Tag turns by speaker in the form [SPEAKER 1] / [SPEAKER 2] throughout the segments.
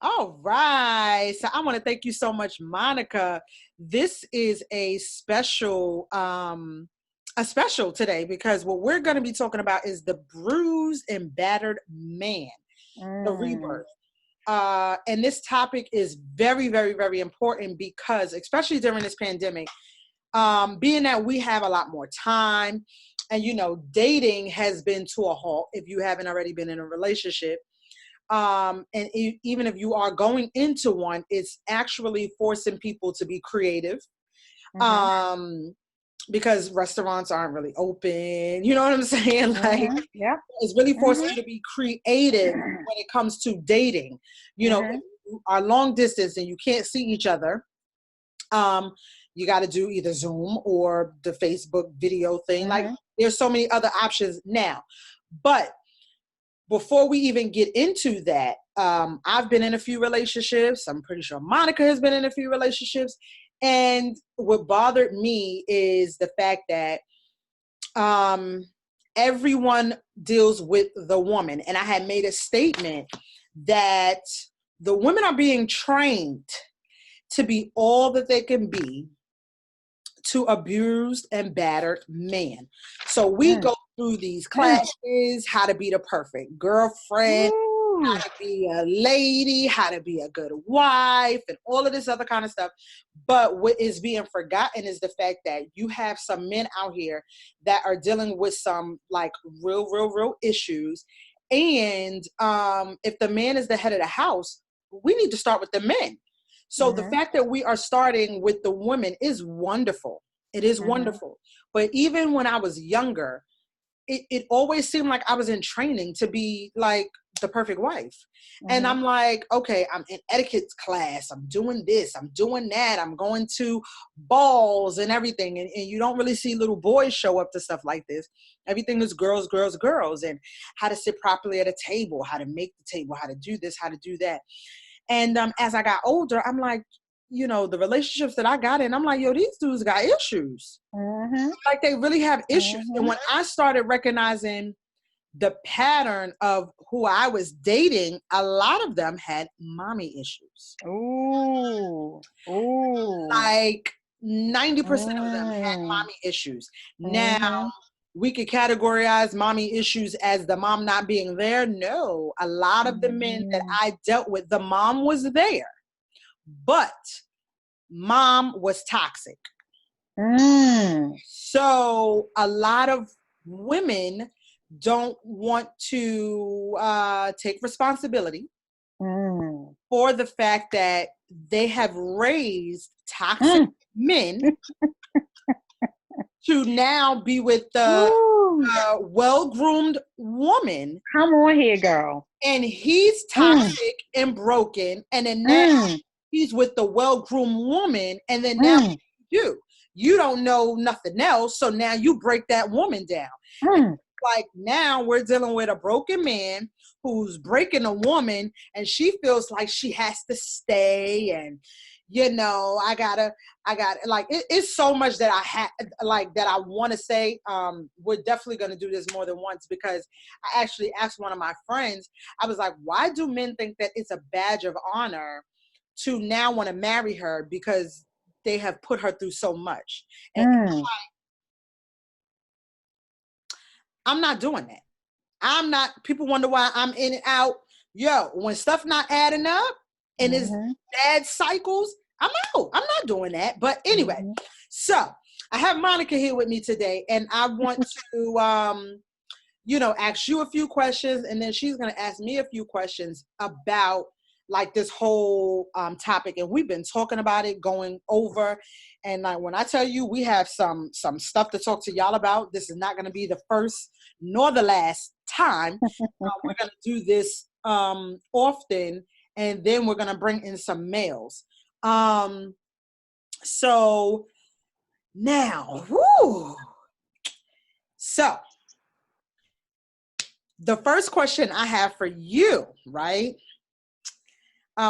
[SPEAKER 1] All right. So I want to thank you so much, Monica. This is a special today because what we're going to be talking about is the bruised and battered man, the
[SPEAKER 2] Mm,
[SPEAKER 1] rebirth. And this topic is very, very, very important because, especially during this pandemic, being that we have a lot more time and, dating has been to a halt if you haven't already been in a relationship. And even if you are going into one, it's actually forcing people to be creative.
[SPEAKER 2] mhm,
[SPEAKER 1] Um, because restaurants aren't really open. You know what I'm saying? Like
[SPEAKER 2] yep,
[SPEAKER 1] it's really forcing
[SPEAKER 2] mhm,
[SPEAKER 1] you to be creative when it comes to dating. If
[SPEAKER 2] mhm,
[SPEAKER 1] you are long distance and you can't see each other, um, you got to do either Zoom or the Facebook video thing. Like
[SPEAKER 2] mhm,
[SPEAKER 1] there's so many other options now. But before we even get into that, I've been in a few relationships. I'm pretty sure Monica has been in a few relationships. And what bothered me is the fact that um, everyone deals with the woman. And I had made a statement that the women are being trained to be all that they can be to abused and battered men. So we
[SPEAKER 2] mm,
[SPEAKER 1] go through these
[SPEAKER 2] mm.
[SPEAKER 1] classes, how to be the perfect girlfriend,
[SPEAKER 2] Woo.
[SPEAKER 1] how to be a lady, how to be a good wife, and all of this other kind of stuff. But what is being forgotten is the fact that you have some men out here that are dealing with some like real issues. And if the man is the head of the house, we need to start with the men. So the
[SPEAKER 2] Mhm,
[SPEAKER 1] fact that we are starting with the women is wonderful. It is
[SPEAKER 2] mhm,
[SPEAKER 1] wonderful. But even when I was younger, it always seemed like I was in training to be like the perfect wife. And
[SPEAKER 2] mhm,
[SPEAKER 1] I'm like, okay, I'm in etiquette class. I'm doing this. I'm doing that. I'm going to balls and everything. And you don't really see little boys show up to stuff like this. Everything is girls, girls, girls, and how to sit properly at a table, how to make the table, how to do this, how to do that. And as I got older, I'm like, the relationships that I got in, I'm like, yo, these dudes got issues.
[SPEAKER 2] mhm,
[SPEAKER 1] Like they really have issues. And
[SPEAKER 2] mhm.
[SPEAKER 1] when I started recognizing the pattern of who I was dating, a lot of them had mommy issues.
[SPEAKER 2] Ooh, ooh.
[SPEAKER 1] Like 90% of them had
[SPEAKER 2] Mm,
[SPEAKER 1] mommy issues. Now,
[SPEAKER 2] mhm,
[SPEAKER 1] we could categorize mommy issues as the mom not being there. No, a lot of the men that
[SPEAKER 2] mhm,
[SPEAKER 1] I dealt with, the mom was there, but mom was toxic.
[SPEAKER 2] mm,
[SPEAKER 1] So a lot of women don't want to take responsibility
[SPEAKER 2] mm,
[SPEAKER 1] for the fact that they have raised toxic
[SPEAKER 2] mm.
[SPEAKER 1] men to now be with the
[SPEAKER 2] Woo.
[SPEAKER 1] well-groomed woman,
[SPEAKER 2] Come on here, girl.
[SPEAKER 1] and he's
[SPEAKER 2] Mm,
[SPEAKER 1] toxic and broken, and then now
[SPEAKER 2] mm,
[SPEAKER 1] he's with the well-groomed woman, and then now
[SPEAKER 2] mm,
[SPEAKER 1] you don't know nothing else, so now you break that woman down.
[SPEAKER 2] mm.
[SPEAKER 1] Like now we're dealing with a broken man who's breaking a woman, and she feels like she has to stay, and I got like it's so much that I had like that I want to say. We're definitely going to do this more than once because I actually asked one of my friends. I was like, why do men think that it's a badge of honor to now want to marry her because they have put her through so much? And
[SPEAKER 2] Mm,
[SPEAKER 1] I'm not doing that. I'm not. People wonder why I'm in and out. Yo, when stuff not adding up and it's
[SPEAKER 2] mhm,
[SPEAKER 1] bad cycles, I'm out. I'm not doing that. But anyway,
[SPEAKER 2] mhm,
[SPEAKER 1] so I have Monica here with me today, and I want to, ask you a few questions, and then she's going to ask me a few questions about like this whole topic. And we've been talking about it, going over, and like when I tell you we have some stuff to talk to y'all about, this is not going to be the first nor the last time. We're going to do this often, and then we're going to bring in some males. Um, so now, whoo, so the first question I have for you, right?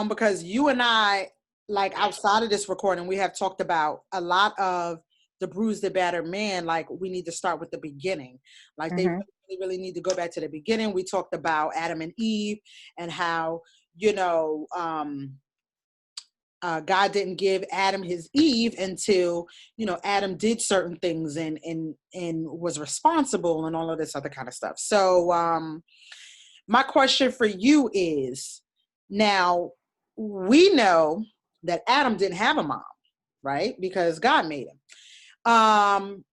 [SPEAKER 1] Because you and I, like outside of this recording, we have talked about a lot of the bruised and battered man. Like we need to start with the beginning. Like they
[SPEAKER 2] mhm,
[SPEAKER 1] really, really need to go back to the beginning. We talked about Adam and Eve and how you know, God didn't give Adam his Eve until, you know, Adam did certain things and was responsible and all of this other kind of stuff. So my question for you is, now we know that Adam didn't have a mom, right? Because God made him.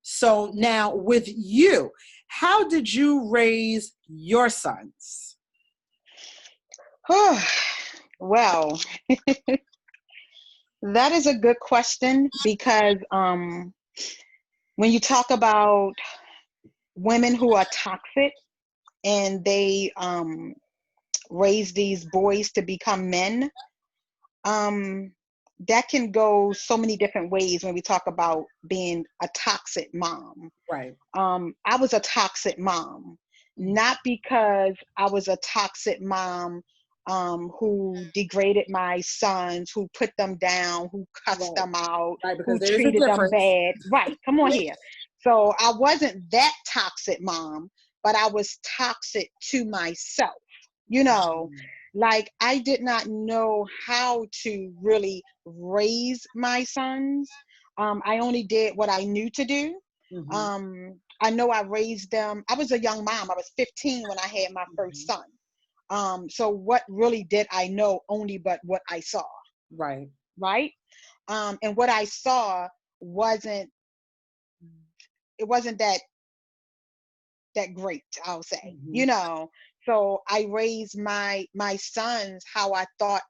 [SPEAKER 1] So now with you, how did you raise your sons?
[SPEAKER 2] Well, that is a good question, because when you talk about women who are toxic and they raise these boys to become men, that can go so many different ways when we talk about being a toxic mom.
[SPEAKER 1] Right.
[SPEAKER 2] I was a toxic mom, not because I was a toxic mom who degraded my sons, who put them down, who cussed them out,
[SPEAKER 1] because
[SPEAKER 2] who
[SPEAKER 1] there is a
[SPEAKER 2] treated them
[SPEAKER 1] difference.
[SPEAKER 2] bad. Right, come on here. So I wasn't that toxic mom, but I was toxic to myself. You know, like I did not know how to really raise my sons. I only did what I knew to do. I know I raised them. I was a young mom. I was 15 when I had my first son. So what really did I know? Only but what I saw.
[SPEAKER 1] Right.
[SPEAKER 2] Right. And what I saw wasn't that great, I'll say. You know, so I raised my sons how I thought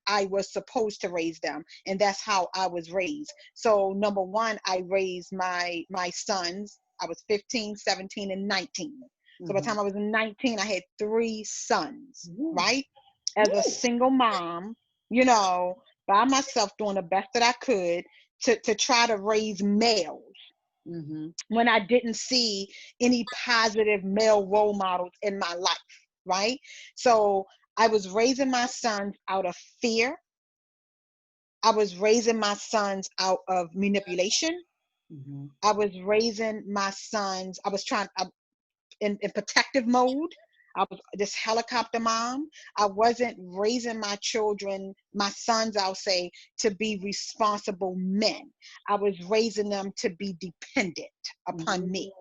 [SPEAKER 2] I was supposed to raise them, and that's how I was raised. So number one, I raised my sons. I was 15, 17, and 19. So by the time I was 19, I had 3 sons, right? As a single mom, you know, by myself, doing the best that I could to try to raise males. When I didn't see any positive male role models in my life, right? So I was raising my sons out of fear. I was raising my sons out of manipulation. I was raising my sons, I was trying in protective mode. I was this helicopter mom. I wasn't raising my children, my sons, I'll say, to be responsible men. I was raising them to be dependent upon me.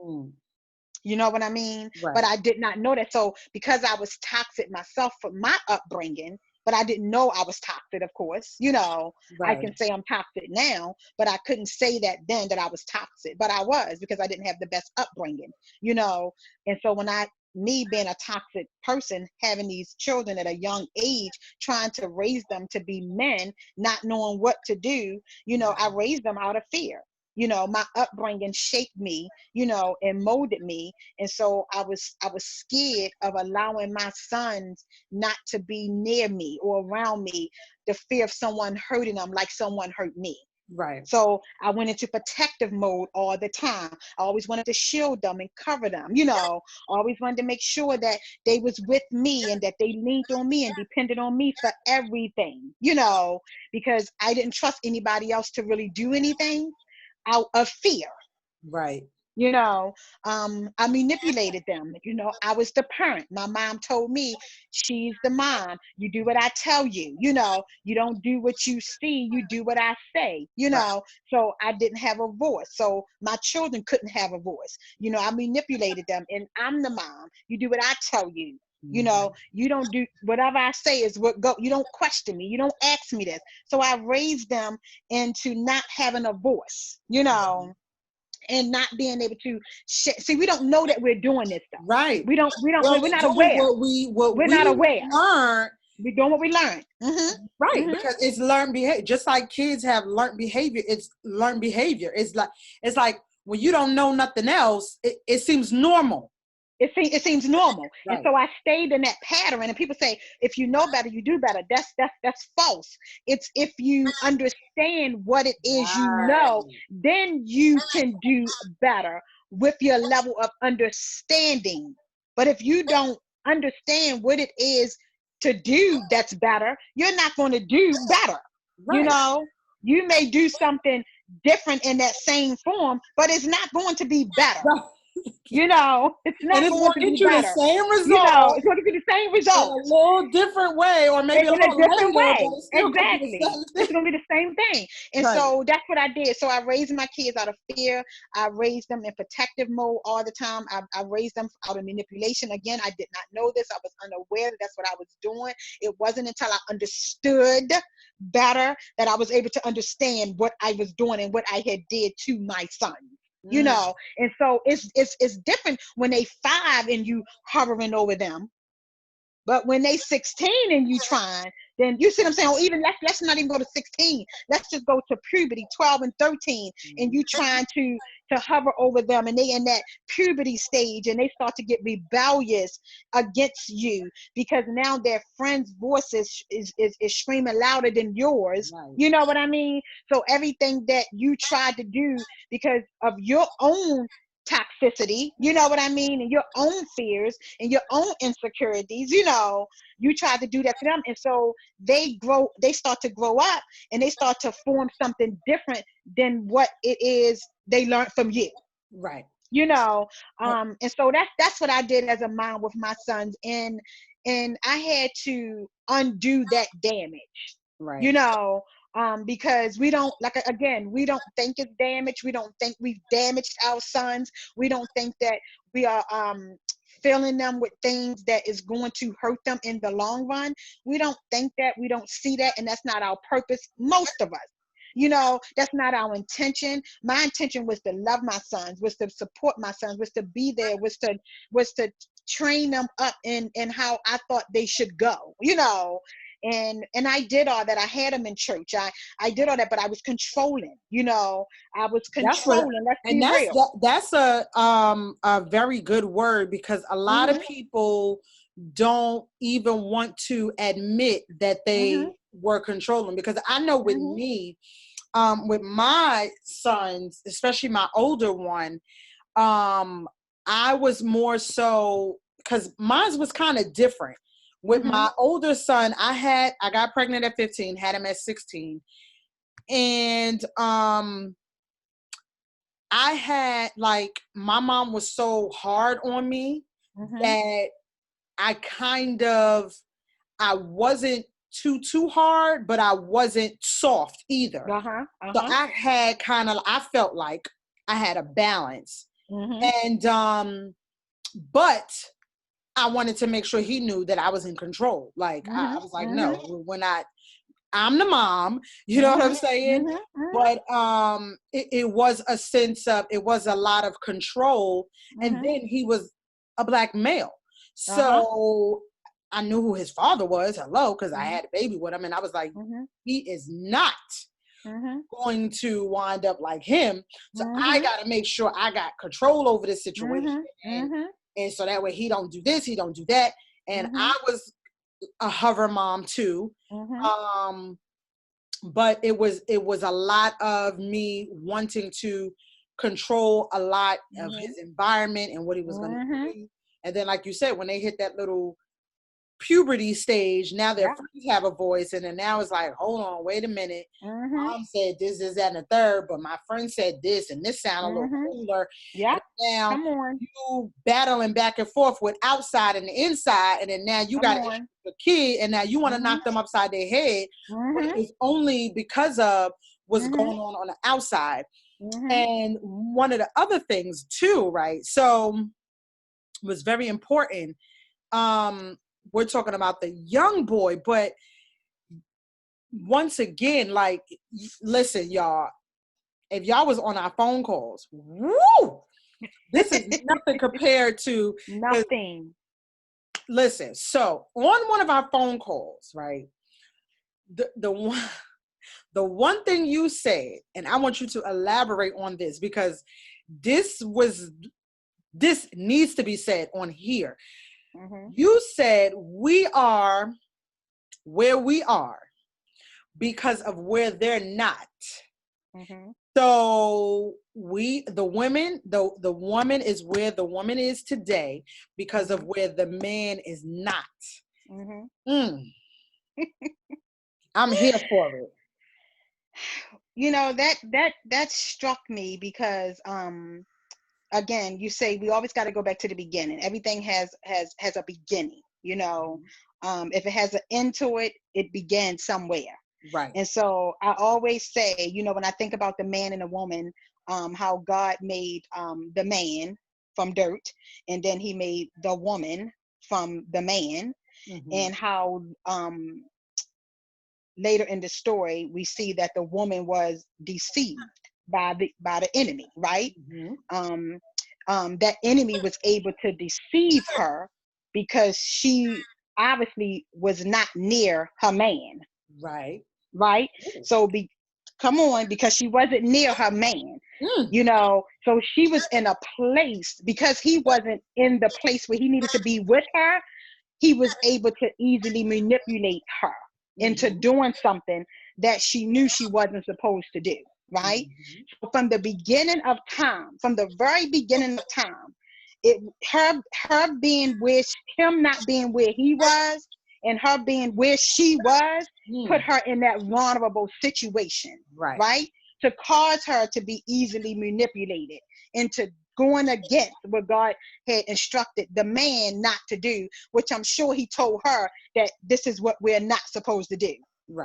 [SPEAKER 2] You know what I mean? Right. But I did not know that. So because I was toxic myself for my upbringing, but I didn't know I was toxic, of course. You know, I can say I'm toxic now, but I couldn't say that then that I was toxic. But I was, because I didn't have the best upbringing, you know. And so when me being a toxic person, having these children at a young age, trying to raise them to be men, not knowing what to do, you know, I raised them out of fear. You know, my upbringing shaped me, you know, and molded me. And so I was scared of allowing my sons not to be near me or around me, the fear of someone hurting them like someone hurt me. Right. So I went into protective mode all the time. I always wanted to shield them and cover them, you know, always wanted to make sure that they was with me and that they leaned on me and depended on me for everything, you know, because I didn't trust anybody else to really do anything out of fear. Right. You know, I manipulated them. You know, I was the parent. My mom told me, she's the mom. You do what I tell you. You know, you don't do what you see. You do what I say. You know, so I didn't have a voice. So my children couldn't have a voice. You know, I manipulated them, and I'm the mom. You do what I tell you. You know, you don't do whatever I say is what go. You don't question me. You don't ask me this. So I raised them into not having a voice, you know, and not being able to see. We don't know that we're doing this stuff. Right. We're not aware. We're not aware.
[SPEAKER 1] Learn.
[SPEAKER 2] We're doing what we learned.
[SPEAKER 1] Right. Because it's learned behavior. Just like kids have learned behavior, it's learned behavior. It's like when you don't know nothing else, it seems normal.
[SPEAKER 2] It seems normal. Right. And so I stayed in that pattern. And people say, if you know better, you do better. That's false. It's if you understand what it is, you know, then you can do better with your level of understanding. But if you don't understand what it is to do that's better, you're not going to do better. Right. You know, you may do something different in that same form, but it's not going to be better. Right. You know, it's
[SPEAKER 1] And
[SPEAKER 2] not
[SPEAKER 1] it's
[SPEAKER 2] going
[SPEAKER 1] going
[SPEAKER 2] to
[SPEAKER 1] to
[SPEAKER 2] be
[SPEAKER 1] get you the
[SPEAKER 2] better.
[SPEAKER 1] same
[SPEAKER 2] You know,
[SPEAKER 1] result
[SPEAKER 2] it's going to be the same
[SPEAKER 1] in a
[SPEAKER 2] results
[SPEAKER 1] little different way, or maybe a
[SPEAKER 2] in a
[SPEAKER 1] little
[SPEAKER 2] different
[SPEAKER 1] later, but
[SPEAKER 2] way.
[SPEAKER 1] it's still going to be the
[SPEAKER 2] Exactly.
[SPEAKER 1] same
[SPEAKER 2] It's
[SPEAKER 1] thing.
[SPEAKER 2] going to be the same thing. And
[SPEAKER 1] Right.
[SPEAKER 2] so that's what I did. So I raised my kids out of fear. I raised them in protective mode all the time. I raised them out of manipulation. Again, I did not know this. I was unaware that that's what I was doing. It wasn't until I understood better that I was able to understand what I was doing and what I had did to my son. You
[SPEAKER 1] Mm,
[SPEAKER 2] know, and so it's different when they 5 and you hovering over them. But when they 16 and you trying, then you see what I'm saying? Or even let's not even go to 16. Let's just go to puberty, 12 and 13, and you trying to hover over them, and they in that puberty stage, and they start to get rebellious against you because now their friends' voices is screaming louder than yours.
[SPEAKER 1] right.
[SPEAKER 2] You know what I mean? So everything that you tried to do because of your own toxicity, you know what I mean, and your own fears and your own insecurities, you know, you try to do that to them. And so they start to grow up and they start to form something different than what it is they learned from you.
[SPEAKER 1] Right.
[SPEAKER 2] You know,
[SPEAKER 1] Uh,
[SPEAKER 2] and so that's what I did as a mom with my sons, and I had to undo that damage, you
[SPEAKER 1] Right.
[SPEAKER 2] know, because we don't, like, again, we don't think it's damage. We don't think we've damaged our sons. We don't think that we are filling them with things that is going to hurt them in the long run. We don't think that. We don't see that, and that's not our purpose. Most of us. You know, that's not our intention. My intention was to love my sons, was to support my sons, was to be there, was to train them up in how I thought they should go, you know. And I did all that. I had them in church. I did all that, but I was controlling, you know. I was
[SPEAKER 1] That's what,
[SPEAKER 2] controlling. Let's
[SPEAKER 1] and
[SPEAKER 2] be real.
[SPEAKER 1] that's a very good word, because a lot of
[SPEAKER 2] Mhm.
[SPEAKER 1] people don't even want to admit that they
[SPEAKER 2] Mhm.
[SPEAKER 1] were controlling. Because I know with
[SPEAKER 2] Mhm.
[SPEAKER 1] me, with my sons, especially my older one, um, I was more so, because mine was kind of different. With
[SPEAKER 2] Mhm.
[SPEAKER 1] my older son, I got pregnant at 15, had him at 16, and I had, like, my mom was so hard on me
[SPEAKER 2] Mhm.
[SPEAKER 1] that I kind of, I wasn't too hard, but I wasn't soft either.
[SPEAKER 2] Uh-huh.
[SPEAKER 1] So
[SPEAKER 2] Uh-huh.
[SPEAKER 1] I felt like I had a balance.
[SPEAKER 2] Mhm.
[SPEAKER 1] And but I wanted to make sure he knew that I was in control. Like, I
[SPEAKER 2] Mhm.
[SPEAKER 1] was like,
[SPEAKER 2] Mhm.
[SPEAKER 1] no, we're not, I'm the mom, you know what I'm
[SPEAKER 2] Mhm.
[SPEAKER 1] saying?
[SPEAKER 2] Mhm. Mhm.
[SPEAKER 1] But it was a sense of, it was a lot of control. And
[SPEAKER 2] Mhm.
[SPEAKER 1] then he was a black male.
[SPEAKER 2] Uh-huh.
[SPEAKER 1] So I knew who his father was, hello, because I
[SPEAKER 2] Mhm.
[SPEAKER 1] had a baby with him, and I was like,
[SPEAKER 2] Mhm.
[SPEAKER 1] he is not
[SPEAKER 2] Mhm.
[SPEAKER 1] going to wind up like him. So I
[SPEAKER 2] Mhm.
[SPEAKER 1] gotta make sure I got control over this situation.
[SPEAKER 2] Mhm.
[SPEAKER 1] And
[SPEAKER 2] Mhm.
[SPEAKER 1] and so that way he don't do this, he don't do that. And
[SPEAKER 2] Mhm.
[SPEAKER 1] I was a hover mom too.
[SPEAKER 2] Mhm.
[SPEAKER 1] Um, but it was a lot of me wanting to control a lot of
[SPEAKER 2] Mhm.
[SPEAKER 1] his environment and what he was gonna
[SPEAKER 2] Mhm.
[SPEAKER 1] do. And then, like you said, when they hit that little puberty stage, now their
[SPEAKER 2] Yeah.
[SPEAKER 1] friends have a voice, and then now it's like, hold on, wait a minute.
[SPEAKER 2] Mhm.
[SPEAKER 1] Mom said this, that, and the third, but my friend said this, and this sounded a little
[SPEAKER 2] Mhm.
[SPEAKER 1] cooler.
[SPEAKER 2] Yeah.
[SPEAKER 1] And now
[SPEAKER 2] Come on.
[SPEAKER 1] you battling back and forth with outside and the inside, and then now you
[SPEAKER 2] Come
[SPEAKER 1] got an issue
[SPEAKER 2] on.
[SPEAKER 1] with a kid, and now you want to
[SPEAKER 2] Mhm.
[SPEAKER 1] knock them upside their head, but
[SPEAKER 2] Mhm.
[SPEAKER 1] it's only because of what's
[SPEAKER 2] Mhm.
[SPEAKER 1] going on the outside.
[SPEAKER 2] Mhm.
[SPEAKER 1] And one of the other things too, right? So was very important. Um, we're talking about the young boy, but once again, like, listen, y'all, if y'all was on our phone calls, woo, this is nothing compared to, because
[SPEAKER 2] Nothing.
[SPEAKER 1] listen, so on one of our phone calls, right, the one the one thing you said, and I want you to elaborate on this, because this was this needs to be said on here.
[SPEAKER 2] Mhm.
[SPEAKER 1] You said we are where we are because of where they're not.
[SPEAKER 2] Mhm.
[SPEAKER 1] So the woman is where the woman is today because of
[SPEAKER 2] Mhm.
[SPEAKER 1] where the man is not.
[SPEAKER 2] Mhm.
[SPEAKER 1] Mm, I'm here for it.
[SPEAKER 2] You know, that struck me because again, you say we always got to go back to the beginning. Everything has a beginning, you know. If it has an end to it, it began somewhere.
[SPEAKER 1] Right.
[SPEAKER 2] And so I always say, you know, when I think about the man and the woman, how God made the man from dirt, and then he made the woman from the man, and how later in the story we see that the woman was deceived by the enemy, right? That enemy was able to deceive her because she obviously was not near her man. Right. So come on, because she wasn't near her man, you know. So she was in a place, because he wasn't in the place where he needed to be with her, he was able to easily manipulate her into doing something that she knew she wasn't supposed to do, right? So from the beginning of time, from the very beginning of time, her being where him not being where he was, and her being where she was, put her in that vulnerable situation, right? To cause her to be easily manipulated into going against what God had instructed the man not to do, which I'm sure he told her that this is what we're not supposed to do.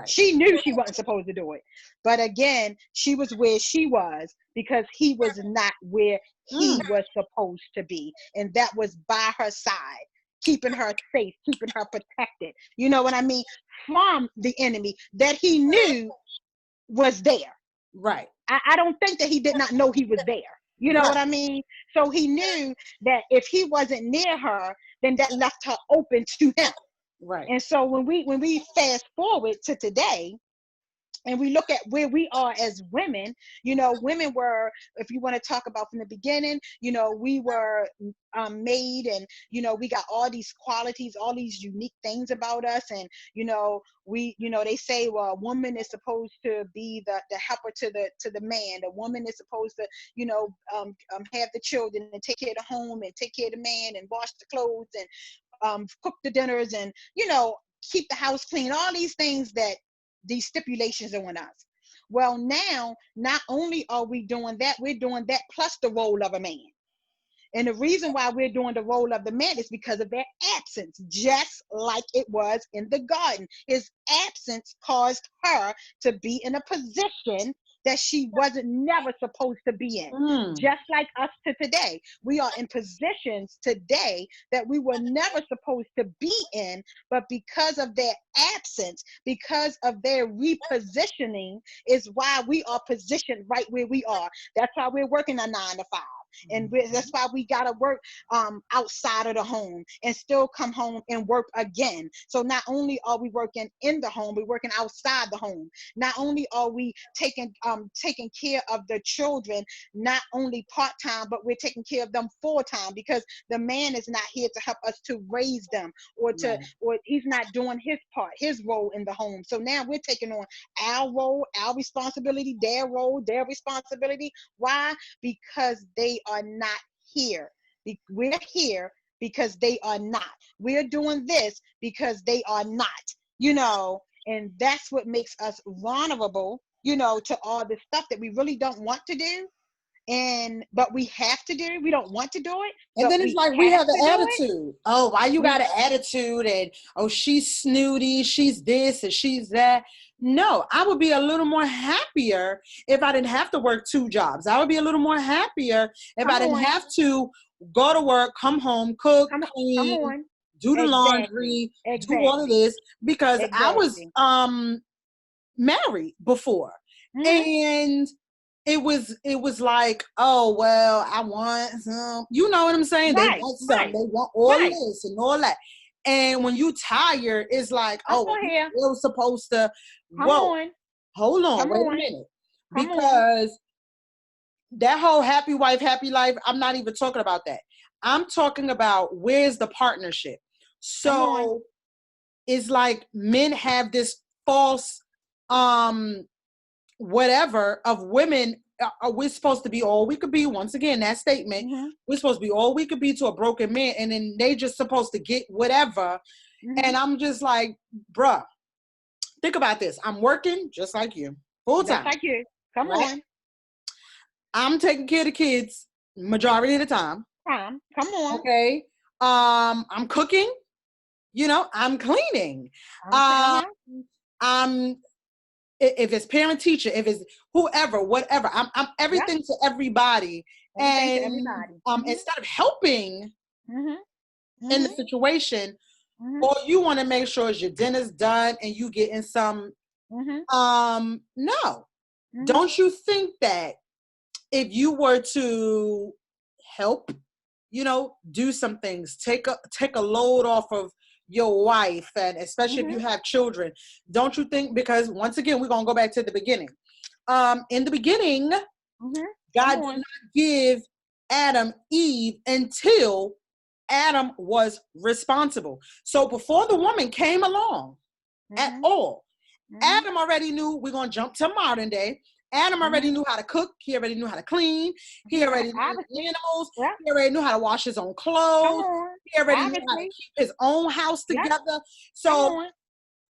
[SPEAKER 2] She knew she wasn't supposed to do it. But again, she was where she was because he was not where he was supposed to be. And that was by her side, keeping her safe, keeping her protected. You know what I mean? From the enemy that he knew was there. I don't think that he did not know he was there. You know what I mean? So he knew that if he wasn't near her, then that left her open to him. And so when we fast forward to today, and we look at where we are as women, you know, women were, if you want to talk about from the beginning, you know, we were made, and, you know, we got all these qualities, all these unique things about us. And, you know, they say, well, a woman is supposed to be the helper to the man. The woman is supposed to, you know, have the children and take care of the home and take care of the man and wash the clothes and cook the dinners and, you know, keep the house clean, all these things that these stipulations are on us. Well, now, not only are we doing that, we're doing that plus the role of a man. And the reason why we're doing the role of the man is because of their absence, just like it was in the garden. His absence caused her to be in a position that she wasn't never supposed to be in. Just like us to today. We are in positions today that we were never supposed to be in, but because of their absence, because of their repositioning, is why we are positioned right where we are. That's why we're working a 9 to 5. And that's why we gotta work outside of the home and still come home and work again. So not only are we working in the home, we're working outside the home. Not only are we taking care of the children, not only part-time, but we're taking care of them full-time, because the man is not here to help us to raise them or he's not doing his part, his role in the home. So now we're taking on our role, our responsibility, their role, their responsibility. Why? Because they are not here. We're here because they are not. We're doing this because they are not, you know, and that's what makes us vulnerable, you know, to all the stuff that we really don't want to do. But we have to do. We don't want to do it.
[SPEAKER 1] And then it's like we have an attitude. Oh, why you got an attitude? And oh, she's snooty, she's this and she's that. No, I would be a little more happier if I didn't have to work 2 jobs. I would be a little more happier if I didn't have to go to work, come home, cook, clean, do the laundry, do all of this, because I was married before. And it was like, oh, well, I want some, you know what I'm saying? They want some, they want all this and all that. And when you tired, it's like, oh, we're supposed to, hold on, wait a minute. Because that whole happy wife, happy life, I'm not even talking about that. I'm talking about where's the partnership. So it's like men have this false, whatever of women. We're supposed to be all we could be. Once again, that statement, we're supposed to be all we could be to a broken man, and then they just supposed to get whatever. And I'm just like, bruh, think about this. I'm working just like you, full time.
[SPEAKER 2] Just like you. Come on.
[SPEAKER 1] I'm taking care of the kids. majority of the time.
[SPEAKER 2] Come on.
[SPEAKER 1] Okay. I'm cooking, I'm cleaning.
[SPEAKER 2] Okay.
[SPEAKER 1] Um, I'm if it's parent teacher, if it's whoever, whatever, I'm
[SPEAKER 2] Yep.
[SPEAKER 1] everything to everybody.
[SPEAKER 2] Everything to
[SPEAKER 1] And
[SPEAKER 2] everybody.
[SPEAKER 1] instead of helping in the
[SPEAKER 2] Mm-hmm.
[SPEAKER 1] situation,
[SPEAKER 2] Mm-hmm.
[SPEAKER 1] all you want to make sure is your dinner's done and you getting some.
[SPEAKER 2] Mm-hmm.
[SPEAKER 1] No.
[SPEAKER 2] Mm-hmm.
[SPEAKER 1] Don't you think that if you were to help, do some things, take a load off of your wife, and especially if you have children, don't you think, because once again, we're going to go back to the beginning. In the beginning, God did not give Adam Eve until Adam was responsible. So before the woman came along at all, Adam already knew. We're going to jump to modern day. Adam already knew how to cook. He already knew how to clean. He already knew the animals.
[SPEAKER 2] Yep.
[SPEAKER 1] He already knew how to wash his own clothes. He already knew how to keep his own house together. So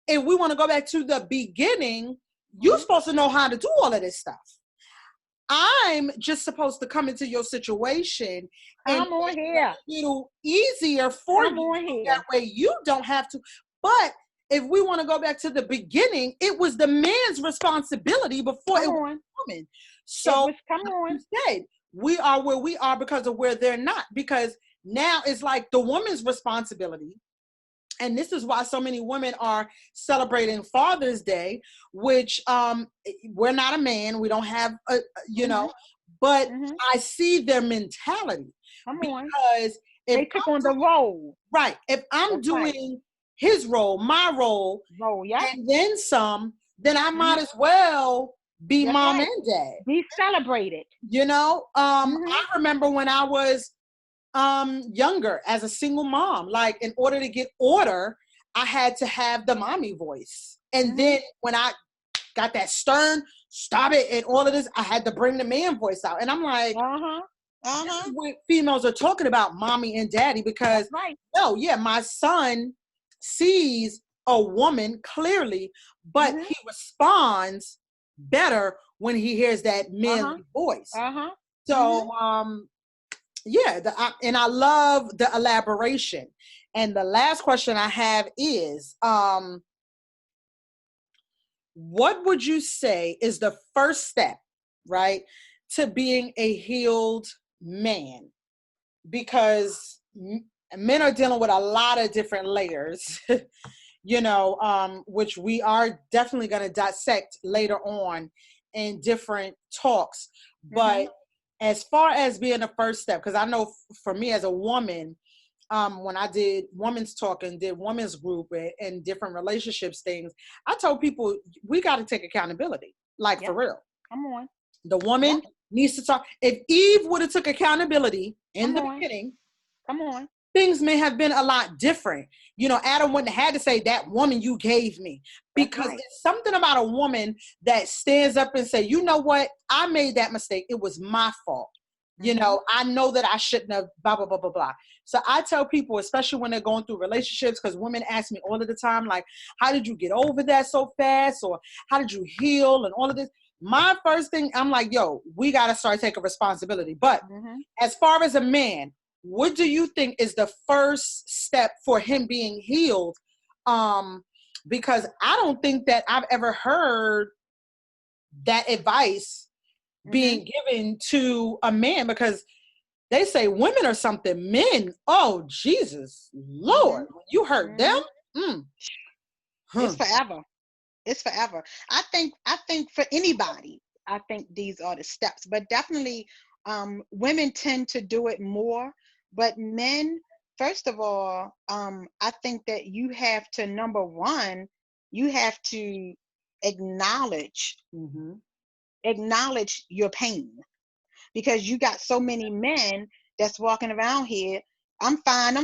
[SPEAKER 1] if we want to go back to the beginning, you're supposed to know how to do all of this stuff. I'm just supposed to come into your situation and make it a little easier for you. That way you don't have to. But if we want to go back to the beginning, it was the man's responsibility before it was the woman. So you said, we are where we are because of where they're not. Because now it's like the woman's responsibility. And this is why so many women are celebrating Father's Day, which we're not a man. We don't have, but I see their mentality. Because if
[SPEAKER 2] they took on the role.
[SPEAKER 1] Right. If I'm doing his role, my role, and then some, then I might as well be mom and dad.
[SPEAKER 2] Be celebrated.
[SPEAKER 1] I remember when I was younger as a single mom, like in order to get order, I had to have the mommy voice. And then when I got that stern, stop it, and all of this, I had to bring the man voice out. And I'm like, this is what females are talking about, mommy and daddy, because my son sees a woman clearly, but he responds better when he hears that manly voice. So, and I love the elaboration. And the last question I have is, what would you say is the first step, right, to being a healed man? Because men are dealing with a lot of different layers, which we are definitely going to dissect later on in different talks. But as far as being the first step, because I know for me as a woman, when I did women's talk and did women's group and different relationships things, I told people we got to take accountability, like for real.
[SPEAKER 2] Come on.
[SPEAKER 1] The woman needs to talk. If Eve would have took accountability in the beginning, things may have been a lot different. Adam wouldn't have had to say, that woman you gave me, because it's something about a woman that stands up and say, you know what, I made that mistake. It was my fault. I know that I shouldn't have, blah, blah, blah, blah, blah. So I tell people, especially when they're going through relationships, because women ask me all of the time, like, how did you get over that so fast? Or how did you heal and all of this? My first thing, I'm like, yo, we got to start taking responsibility. But as far as a man, what do you think is the first step for him being healed? Because I don't think that I've ever heard that advice being given to a man, because they say women are something. Men, oh, Jesus, Lord, you hurt them?
[SPEAKER 2] It's forever. It's forever. I think for anybody, I think these are the steps, but definitely women tend to do it more. But men, first of all, I think that you have to, number one, you have to acknowledge your pain, because you got so many men that's walking around here. I'm fine,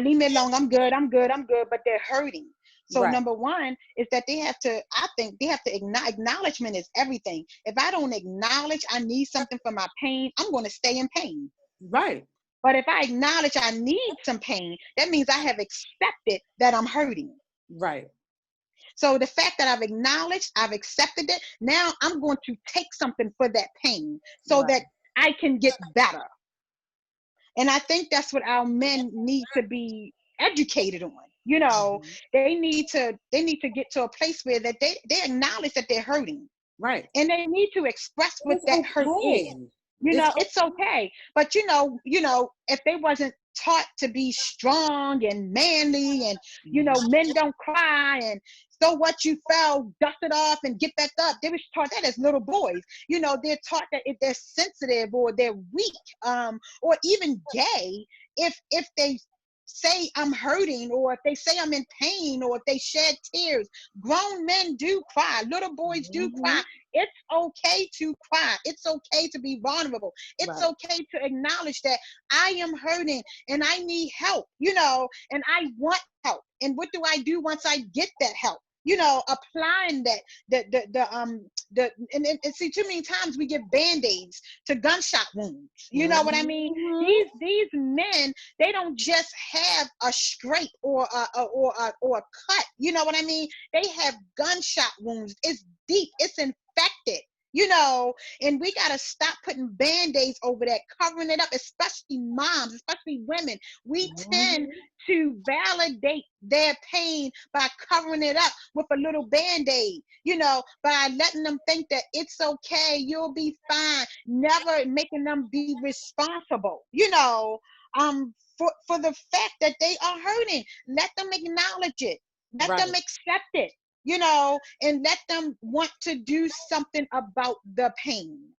[SPEAKER 2] leave me alone, I'm good, but they're hurting. So number one is that I think they have to acknowledgement is everything. If I don't acknowledge I need something for my pain, I'm going to stay in pain.
[SPEAKER 1] Right.
[SPEAKER 2] But if I acknowledge I need some pain, that means I have accepted that I'm hurting.
[SPEAKER 1] Right.
[SPEAKER 2] So the fact that I've acknowledged, I've accepted it, now I'm going to take something for that pain so that I can get better. And I think that's what our men need to be educated on. You know,
[SPEAKER 1] Mhm.
[SPEAKER 2] they need to get to a place where that they acknowledge that they're hurting,
[SPEAKER 1] Right.
[SPEAKER 2] and they need to express what
[SPEAKER 1] It's
[SPEAKER 2] that hurt is.
[SPEAKER 1] okay.
[SPEAKER 2] You
[SPEAKER 1] It's
[SPEAKER 2] know, it's
[SPEAKER 1] okay.
[SPEAKER 2] okay. But if they wasn't taught to be strong and manly, and
[SPEAKER 1] Mhm.
[SPEAKER 2] men don't cry, and so what, you fell, dust it off and get back up. They was taught that as little boys. They're taught that if they're sensitive or they're weak, or even gay, if they say I'm hurting, or if they say I'm in pain, or if they shed tears. Grown men do cry, little boys do cry.
[SPEAKER 1] Mhm.
[SPEAKER 2] It's okay to cry. It's okay to be vulnerable. It's
[SPEAKER 1] Right.
[SPEAKER 2] okay to acknowledge that I am hurting and I need help, and I want help. And what do I do once I get that help? Applying that, and see, too many times we give band-aids to gunshot wounds. You know what I mean?
[SPEAKER 1] Mhm.
[SPEAKER 2] These men, they don't just have a scrape or a cut. You know what I mean? They have gunshot wounds. It's deep. It's infected. And we got to stop putting band-aids over that, covering it up, especially moms, especially women. We tend
[SPEAKER 1] Mhm.
[SPEAKER 2] to validate their pain by covering it up with a little band-aid, by letting them think that it's okay, you'll be fine, never making them be responsible, for the fact that they are hurting. Let them acknowledge it. Let them
[SPEAKER 1] Right.
[SPEAKER 2] accept it, and let them want to do something about the pain,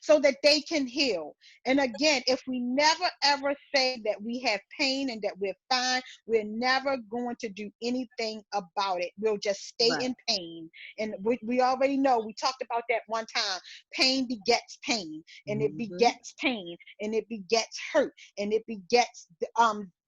[SPEAKER 2] so that they can heal. And again, if we never ever say that we have pain and that we're fine, we're never going to do anything about it. We'll just stay
[SPEAKER 1] Right.
[SPEAKER 2] in pain. And we already know, we talked about that one time. Pain begets pain, and it
[SPEAKER 1] Mhm.
[SPEAKER 2] begets pain, and it begets hurt, and it begets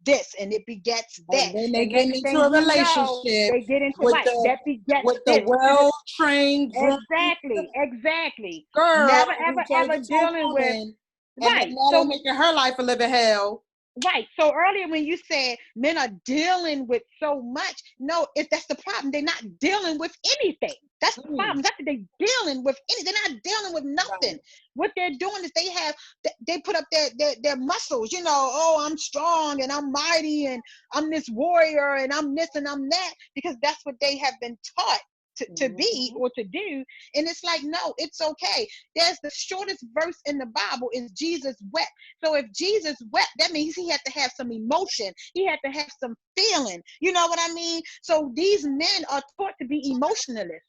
[SPEAKER 2] this, and it begets that.
[SPEAKER 1] And then they
[SPEAKER 2] And
[SPEAKER 1] get
[SPEAKER 2] next
[SPEAKER 1] into
[SPEAKER 2] thing
[SPEAKER 1] a
[SPEAKER 2] you know,
[SPEAKER 1] relationship
[SPEAKER 2] they get into,
[SPEAKER 1] with
[SPEAKER 2] right,
[SPEAKER 1] the
[SPEAKER 2] that begets
[SPEAKER 1] with the
[SPEAKER 2] this.
[SPEAKER 1] well-trained, groomed
[SPEAKER 2] Exactly.
[SPEAKER 1] girl
[SPEAKER 2] Never,
[SPEAKER 1] who
[SPEAKER 2] ever,
[SPEAKER 1] turned
[SPEAKER 2] ever
[SPEAKER 1] into a
[SPEAKER 2] dealing with,
[SPEAKER 1] woman, and
[SPEAKER 2] right.
[SPEAKER 1] now they're
[SPEAKER 2] So,
[SPEAKER 1] making her life a living hell.
[SPEAKER 2] right. So earlier when you said men are dealing with so much, no, if that's the problem, they're not dealing with anything. That's the
[SPEAKER 1] Mm.
[SPEAKER 2] problem. That's that they're dealing with they're not dealing with nothing.
[SPEAKER 1] Right.
[SPEAKER 2] What they're doing is they put up their muscles, oh, I'm strong and I'm mighty and I'm this warrior and I'm this and I'm that, because that's what they have been taught to be
[SPEAKER 1] Mhm.
[SPEAKER 2] or to do. And it's like, no, it's okay. There's the shortest verse in the Bible is Jesus wept. So if Jesus wept, that means he had to have some emotion. He had to have some feeling. You know what I mean? So these men are taught to be emotionalists,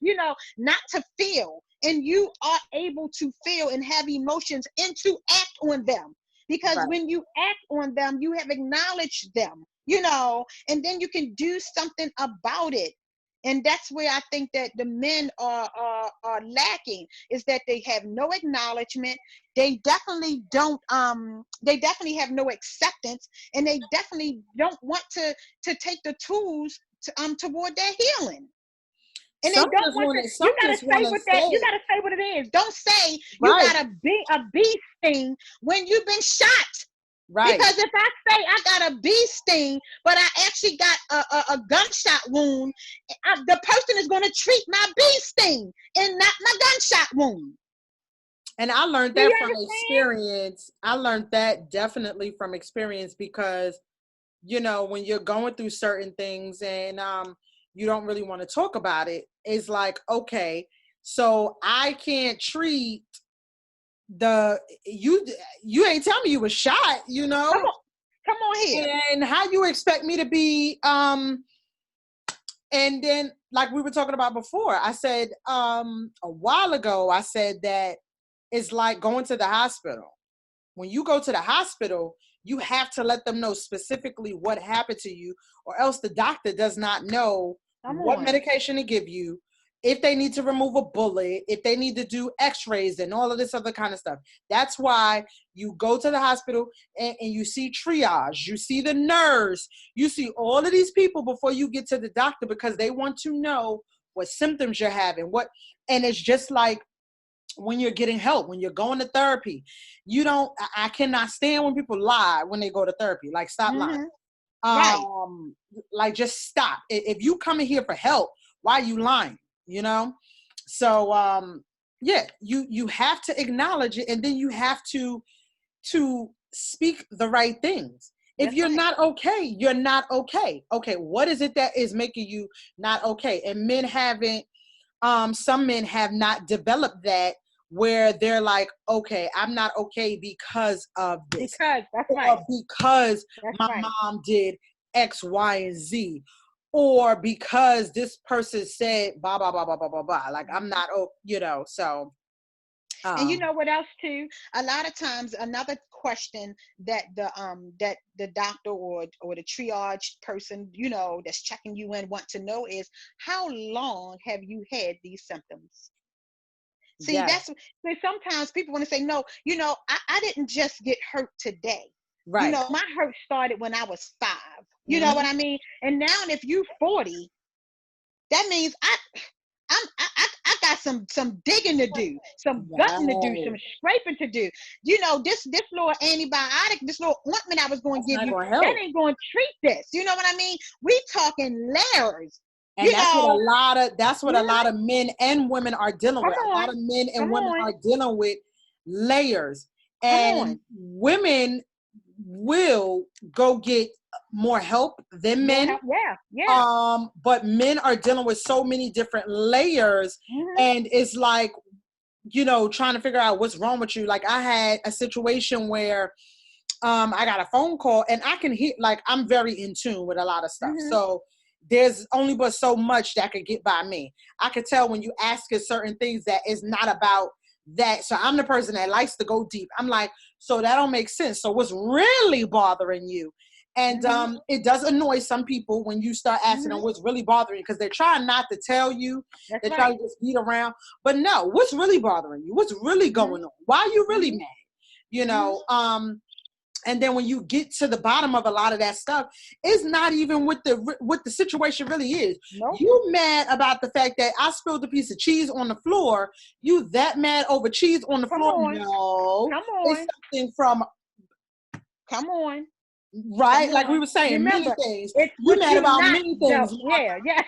[SPEAKER 2] not to feel. And you are able to feel and have emotions and to act on them. Because
[SPEAKER 1] Right.
[SPEAKER 2] when you act on them, you have acknowledged them, and then you can do something about it. And that's where I think that the men are lacking, is that they have no acknowledgement. They definitely don't they definitely have no acceptance, and they definitely don't want to take the tools toward their healing. And they don't want to. You
[SPEAKER 1] Some
[SPEAKER 2] gotta
[SPEAKER 1] just
[SPEAKER 2] say
[SPEAKER 1] wanna
[SPEAKER 2] what that. You
[SPEAKER 1] say,
[SPEAKER 2] gotta say what it is. Don't say you
[SPEAKER 1] right,
[SPEAKER 2] got a bee sting when you've been shot.
[SPEAKER 1] right.
[SPEAKER 2] Because if I say I got a bee sting, but I actually got a gunshot wound, the person is going to treat my bee sting and not my gunshot wound.
[SPEAKER 1] And I learned
[SPEAKER 2] Do you
[SPEAKER 1] that from
[SPEAKER 2] understand?
[SPEAKER 1] experience. I learned that definitely from experience because, when you're going through certain things and you don't really want to talk about it, it's like, okay, so I can't treat the you ain't tell me you was shot,
[SPEAKER 2] Come on, come on here.
[SPEAKER 1] and how you expect me to be and then like we were talking about before, I said a while ago, I said that it's like going to the hospital. When you go to the hospital, you have to let them know specifically what happened to you, or else the doctor does not know
[SPEAKER 2] Come
[SPEAKER 1] what
[SPEAKER 2] on.
[SPEAKER 1] medication to give you, if they need to remove a bullet, if they need to do x-rays and all of this other kind of stuff. That's why you go to the hospital and you see triage, you see the nurse, you see all of these people before you get to the doctor, because they want to know what symptoms you're having. And it's just like when you're getting help, when you're going to therapy, I cannot stand when people lie when they go to therapy. Like, stop lying.
[SPEAKER 2] Mm-hmm. Right.
[SPEAKER 1] Like, just stop. If you come in here for help, why are you lying? You know? So yeah, you have to acknowledge it, and then you have to speak the right things. If
[SPEAKER 2] That's
[SPEAKER 1] you're
[SPEAKER 2] right.
[SPEAKER 1] not okay, you're not okay. Okay, what is it that is making you not okay? And men haven't, some men have not developed that where they're like, okay, I'm not okay because of this.
[SPEAKER 2] Because that's
[SPEAKER 1] Or
[SPEAKER 2] right.
[SPEAKER 1] because
[SPEAKER 2] That's
[SPEAKER 1] my
[SPEAKER 2] right.
[SPEAKER 1] mom did X, Y, and Z. Or because this person said blah, blah, blah, blah, blah, blah, blah. Like, I'm not, so.
[SPEAKER 2] And you
[SPEAKER 1] Um,
[SPEAKER 2] know what else too? A lot of times, another question that the doctor or the triage person, that's checking you in want to know is, how long have you had these symptoms? See,
[SPEAKER 1] yes,
[SPEAKER 2] so sometimes people want to say, no, I didn't just get hurt today.
[SPEAKER 1] right.
[SPEAKER 2] My hurt started when I was 5. You know what
[SPEAKER 1] Mhm.
[SPEAKER 2] I mean? And now if you 40, that means I got some digging to do, some gutting to do,
[SPEAKER 1] Right.
[SPEAKER 2] some scraping to do. This little antibiotic, this little ointment I was going to
[SPEAKER 1] That's
[SPEAKER 2] give
[SPEAKER 1] not
[SPEAKER 2] you,
[SPEAKER 1] gonna
[SPEAKER 2] that
[SPEAKER 1] help.
[SPEAKER 2] ain't going to treat this. You know what I mean? We talking layers.
[SPEAKER 1] And
[SPEAKER 2] You know,
[SPEAKER 1] that's what a
[SPEAKER 2] mhm,
[SPEAKER 1] lot of men and women are dealing
[SPEAKER 2] come
[SPEAKER 1] with. A lot
[SPEAKER 2] on,
[SPEAKER 1] of men and
[SPEAKER 2] come
[SPEAKER 1] women
[SPEAKER 2] on,
[SPEAKER 1] are dealing with layers.
[SPEAKER 2] come
[SPEAKER 1] And
[SPEAKER 2] on.
[SPEAKER 1] women will go get more help than
[SPEAKER 2] More
[SPEAKER 1] men.
[SPEAKER 2] help? Yeah, yeah.
[SPEAKER 1] But men are dealing with so many different layers,
[SPEAKER 2] Hmm.
[SPEAKER 1] and it's like, trying to figure out what's wrong with you. Like, I had a situation where I got a phone call, and I can hear, like, I'm very in tune with a lot of stuff.
[SPEAKER 2] Hmm.
[SPEAKER 1] So there's only but so much that could get by me. I could tell when you ask us certain things that is not about that. So I'm the person that likes to go deep. I'm like, so that don't make sense. So what's really bothering you? And
[SPEAKER 2] Hmm.
[SPEAKER 1] it does annoy some people when you start asking them
[SPEAKER 2] Hmm.
[SPEAKER 1] what's really bothering you, because they're trying not to tell you.
[SPEAKER 2] That's
[SPEAKER 1] They're trying
[SPEAKER 2] right.
[SPEAKER 1] to just beat around. But no, what's really bothering you? What's really
[SPEAKER 2] Hmm.
[SPEAKER 1] going on? Why are you really
[SPEAKER 2] Hmm.
[SPEAKER 1] mad? You
[SPEAKER 2] Hmm.
[SPEAKER 1] know, and then when you get to the bottom of a lot of that stuff, it's not even what the situation really is.
[SPEAKER 2] Nope.
[SPEAKER 1] You mad about the fact that I spilled a piece of cheese on the floor. You that mad over cheese on the
[SPEAKER 2] Come
[SPEAKER 1] floor?
[SPEAKER 2] on.
[SPEAKER 1] No,
[SPEAKER 2] Come
[SPEAKER 1] it's
[SPEAKER 2] on.
[SPEAKER 1] something from,
[SPEAKER 2] Come on. Come
[SPEAKER 1] right. Like we
[SPEAKER 2] on.
[SPEAKER 1] were saying, many
[SPEAKER 2] Remember,
[SPEAKER 1] things.
[SPEAKER 2] it's
[SPEAKER 1] You
[SPEAKER 2] what
[SPEAKER 1] mad
[SPEAKER 2] you
[SPEAKER 1] about
[SPEAKER 2] not
[SPEAKER 1] many
[SPEAKER 2] know.
[SPEAKER 1] things,
[SPEAKER 2] Yeah, yeah.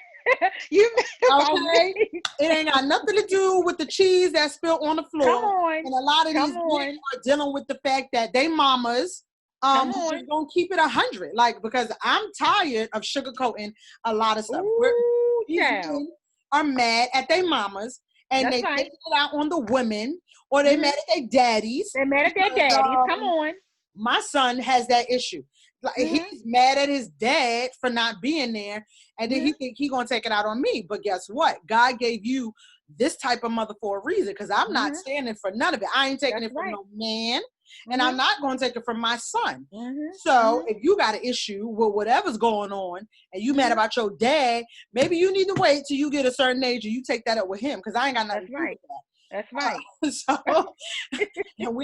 [SPEAKER 2] You mad about
[SPEAKER 1] okay?
[SPEAKER 2] me.
[SPEAKER 1] It ain't got nothing to do with the cheese that spilled on the
[SPEAKER 2] Come
[SPEAKER 1] floor.
[SPEAKER 2] on.
[SPEAKER 1] And a lot of
[SPEAKER 2] Come
[SPEAKER 1] these men
[SPEAKER 2] on.
[SPEAKER 1] are dealing with the fact that they mamas
[SPEAKER 2] Come
[SPEAKER 1] who
[SPEAKER 2] on.
[SPEAKER 1] just gonna keep it 100. Like, because I'm tired of sugarcoating a lot of stuff.
[SPEAKER 2] Ooh,
[SPEAKER 1] These
[SPEAKER 2] child.
[SPEAKER 1] men are mad at their mamas, and
[SPEAKER 2] That's
[SPEAKER 1] they take
[SPEAKER 2] right.
[SPEAKER 1] it out on the women, or they mad
[SPEAKER 2] Hmm.
[SPEAKER 1] at their daddies,
[SPEAKER 2] They're mad at their
[SPEAKER 1] because
[SPEAKER 2] daddies. Come on.
[SPEAKER 1] my son has that issue. Like,
[SPEAKER 2] Hmm.
[SPEAKER 1] he's mad at his dad for not being there, and then he
[SPEAKER 2] Hmm.
[SPEAKER 1] think he gonna take it out on me. But guess what? God gave you this type of mother for a reason, because I'm not
[SPEAKER 2] Hmm.
[SPEAKER 1] standing for none of it. I ain't taking
[SPEAKER 2] That's
[SPEAKER 1] it from
[SPEAKER 2] right.
[SPEAKER 1] no man, and I'm
[SPEAKER 2] Hmm.
[SPEAKER 1] not gonna take it from my son.
[SPEAKER 2] Hmm.
[SPEAKER 1] So
[SPEAKER 2] Hmm.
[SPEAKER 1] if you got an issue with whatever's going on, and you mad
[SPEAKER 2] Hmm.
[SPEAKER 1] about your dad, maybe you need to wait till you get a certain age and you take that up with him, because I ain't got nothing
[SPEAKER 2] That's
[SPEAKER 1] to do
[SPEAKER 2] right.
[SPEAKER 1] with that.
[SPEAKER 2] That's right.
[SPEAKER 1] So, and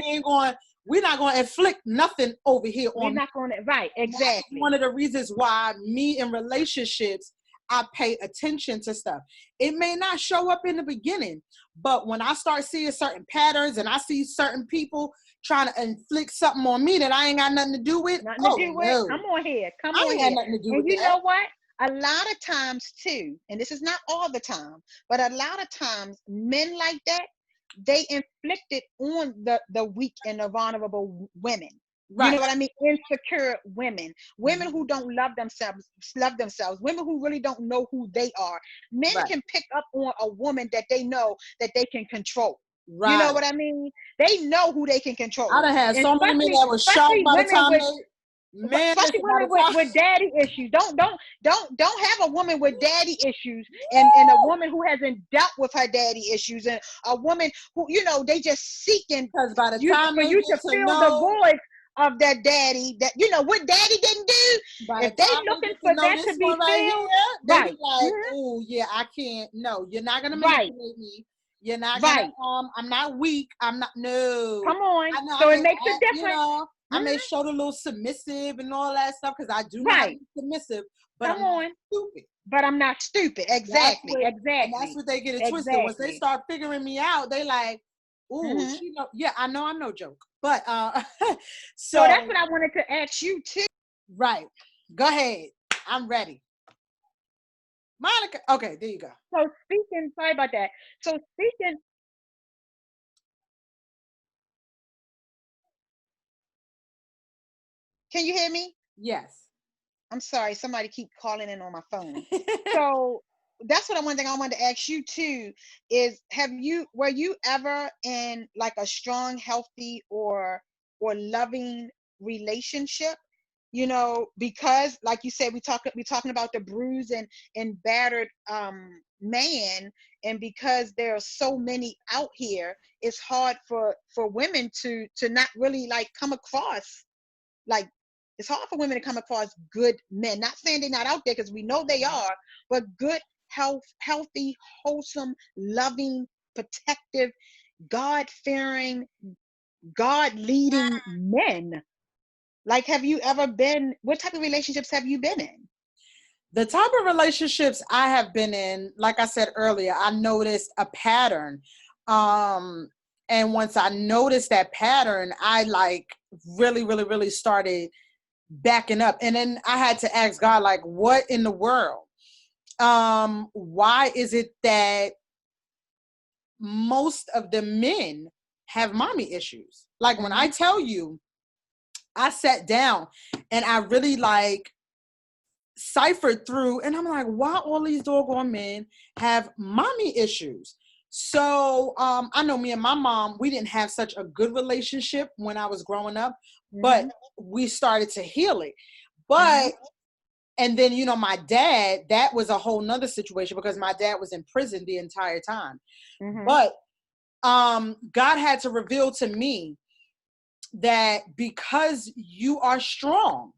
[SPEAKER 1] we're not going to inflict nothing over here
[SPEAKER 2] We're
[SPEAKER 1] on me.
[SPEAKER 2] not going to, right.
[SPEAKER 1] That is
[SPEAKER 2] Exactly.
[SPEAKER 1] one of the reasons why me in relationships, I pay attention to stuff. It may not show up in the beginning, but when I start seeing certain patterns and I see certain people trying to inflict something on me that I ain't got nothing to do with,
[SPEAKER 2] Nothing to
[SPEAKER 1] oh
[SPEAKER 2] do with. Come
[SPEAKER 1] no,
[SPEAKER 2] on here. Come
[SPEAKER 1] I
[SPEAKER 2] on
[SPEAKER 1] ain't got
[SPEAKER 2] here.
[SPEAKER 1] nothing to do
[SPEAKER 2] And
[SPEAKER 1] with
[SPEAKER 2] you
[SPEAKER 1] that.
[SPEAKER 2] know what? A lot of times too, and this is not all the time, but a lot of times men like that, they inflict it on the weak and the vulnerable women. You know
[SPEAKER 1] Right.
[SPEAKER 2] what I mean? Insecure women, women
[SPEAKER 1] Mhm.
[SPEAKER 2] who don't love themselves, women who really don't know who they are. Men
[SPEAKER 1] Right.
[SPEAKER 2] can pick up on a woman that they know that they can control. You know
[SPEAKER 1] Right.
[SPEAKER 2] what I mean? They know who they can
[SPEAKER 1] I
[SPEAKER 2] control.
[SPEAKER 1] done had
[SPEAKER 2] And
[SPEAKER 1] so many men that was shocked
[SPEAKER 2] especially
[SPEAKER 1] by the
[SPEAKER 2] women
[SPEAKER 1] time
[SPEAKER 2] with
[SPEAKER 1] they, man,
[SPEAKER 2] especially
[SPEAKER 1] listen, by
[SPEAKER 2] women
[SPEAKER 1] the time,
[SPEAKER 2] with daddy issues. Don't have a woman with daddy issues and a woman who hasn't dealt with her daddy issues, and a woman who, they just seeking
[SPEAKER 1] because by the
[SPEAKER 2] you
[SPEAKER 1] time
[SPEAKER 2] for
[SPEAKER 1] they
[SPEAKER 2] you
[SPEAKER 1] get
[SPEAKER 2] to
[SPEAKER 1] to
[SPEAKER 2] fill the
[SPEAKER 1] know,
[SPEAKER 2] void of that daddy, that what daddy didn't do.
[SPEAKER 1] by the
[SPEAKER 2] If they
[SPEAKER 1] time they
[SPEAKER 2] looking
[SPEAKER 1] get to
[SPEAKER 2] for
[SPEAKER 1] know
[SPEAKER 2] that
[SPEAKER 1] this
[SPEAKER 2] to be
[SPEAKER 1] one right
[SPEAKER 2] filled,
[SPEAKER 1] here, they be
[SPEAKER 2] right.
[SPEAKER 1] like,
[SPEAKER 2] Mhm.
[SPEAKER 1] oh yeah, I can't. No, you're not gonna
[SPEAKER 2] Right.
[SPEAKER 1] manipulate me. You're not gonna.
[SPEAKER 2] Right.
[SPEAKER 1] I'm not weak. I'm not. No.
[SPEAKER 2] Come on.
[SPEAKER 1] I know. I
[SPEAKER 2] So
[SPEAKER 1] may
[SPEAKER 2] it makes a
[SPEAKER 1] act.
[SPEAKER 2] difference.
[SPEAKER 1] I may
[SPEAKER 2] Mhm.
[SPEAKER 1] show the little submissive and all that stuff, because I do know how to
[SPEAKER 2] Right.
[SPEAKER 1] be submissive, but
[SPEAKER 2] Come
[SPEAKER 1] I'm not
[SPEAKER 2] on.
[SPEAKER 1] stupid.
[SPEAKER 2] But I'm not stupid.
[SPEAKER 1] That's
[SPEAKER 2] Exactly.
[SPEAKER 1] what, and that's
[SPEAKER 2] Exactly.
[SPEAKER 1] what they get it twisted. Once they
[SPEAKER 2] Exactly.
[SPEAKER 1] start figuring me out, they like, ooh,
[SPEAKER 2] Mhm.
[SPEAKER 1] she know. Yeah, I know I'm no joke. But
[SPEAKER 2] So that's
[SPEAKER 1] so
[SPEAKER 2] what I wanted to ask you too.
[SPEAKER 1] right, go ahead. I'm ready, Monica. Okay, there you go.
[SPEAKER 2] So speaking, sorry about that. So speaking, Can you hear me?
[SPEAKER 1] Yes.
[SPEAKER 2] I'm sorry, somebody keep calling in on my phone. So that's what one thing I wanted to ask you too is were you ever in like a strong, healthy or loving relationship? You know, because like you said, we're talking about the bruised and battered man, and because there are so many out here, it's hard for women to not really like come across like it's hard for women to come across good men. Not saying they're not out there because we know they are, but good, healthy, wholesome, loving, protective, God-fearing, God-leading men. Like, have you ever been? What type of relationships have you been in?
[SPEAKER 1] The type of relationships I have been in, like I said earlier, I noticed a pattern. And once I noticed that pattern, I like really, really, really started backing up. And then I had to ask God, like, what in the world? Why is it that most of the men have mommy issues? Like when I tell you, I sat down and I really like ciphered through, and I'm like, why all these doggone men have mommy issues? So I know me and my mom, we didn't have such a good relationship when I was growing up, but we started to heal it. But and then, you know, my dad, that was a whole nother situation because my dad was in prison the entire time. But God had to reveal to me that because you are strong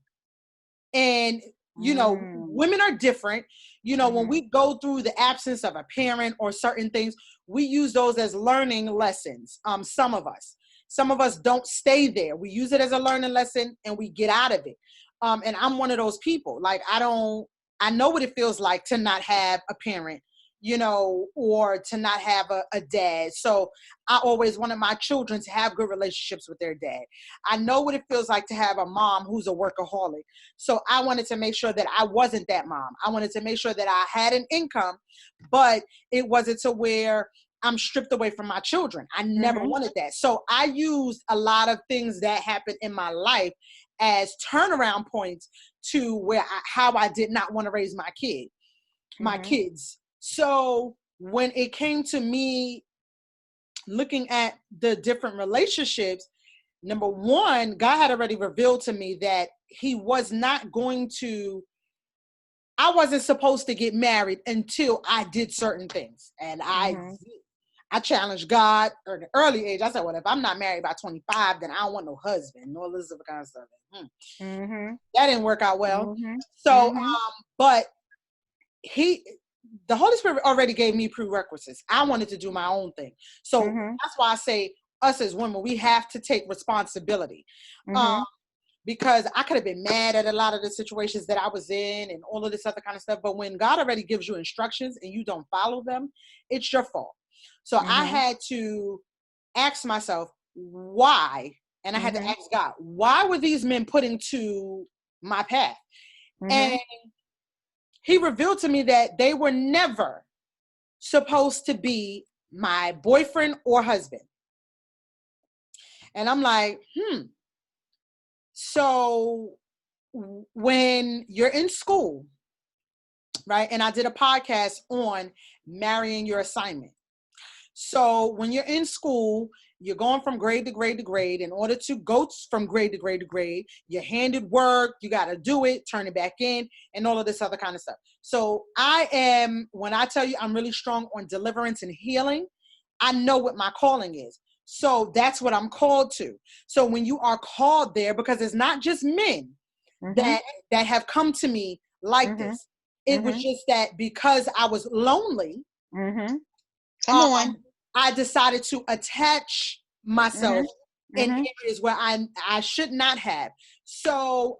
[SPEAKER 1] and, you know, women are different. You know, when we go through the absence of a parent or certain things, we use those as learning lessons. Some of us don't stay there. We use it as a learning lesson and we get out of it. And I'm one of those people. Like, I know what it feels like to not have a parent, you know, or to not have a dad. So I always wanted my children to have good relationships with their dad. I know what it feels like to have a mom who's a workaholic. So I wanted to make sure that I wasn't that mom. I wanted to make sure that I had an income, but it wasn't to where I'm stripped away from my children. I never wanted that. So I used a lot of things that happened in my life as turnaround points to how I did not want to raise my kids. So when it came to me looking at the different relationships, number one, God had already revealed to me that I wasn't supposed to get married until I did certain things. And I challenged God at an early age. I said, well, if I'm not married by 25, then I don't want no husband, no this other kind of stuff. That didn't work out well. So, but the Holy Spirit already gave me prerequisites. I wanted to do my own thing. So that's why I say us as women, we have to take responsibility. Because I could have been mad at a lot of the situations that I was in and all of this other kind of stuff. But when God already gives you instructions and you don't follow them, it's your fault. So I had to ask myself, why? And I had to ask God, why were these men put into my path? And he revealed to me that they were never supposed to be my boyfriend or husband. And I'm like, So when you're in school, right? And I did a podcast on marrying your assignment. So when you're in school, you're going from grade to grade to grade. In order to go from grade to grade to grade, you're handed work, you got to do it, turn it back in, and all of this other kind of stuff. So when I tell you I'm really strong on deliverance and healing, I know what my calling is. So that's what I'm called to. So when you are called there, because it's not just men that have come to me like this. It was just that because I was lonely, I decided to attach myself in areas where I should not have. So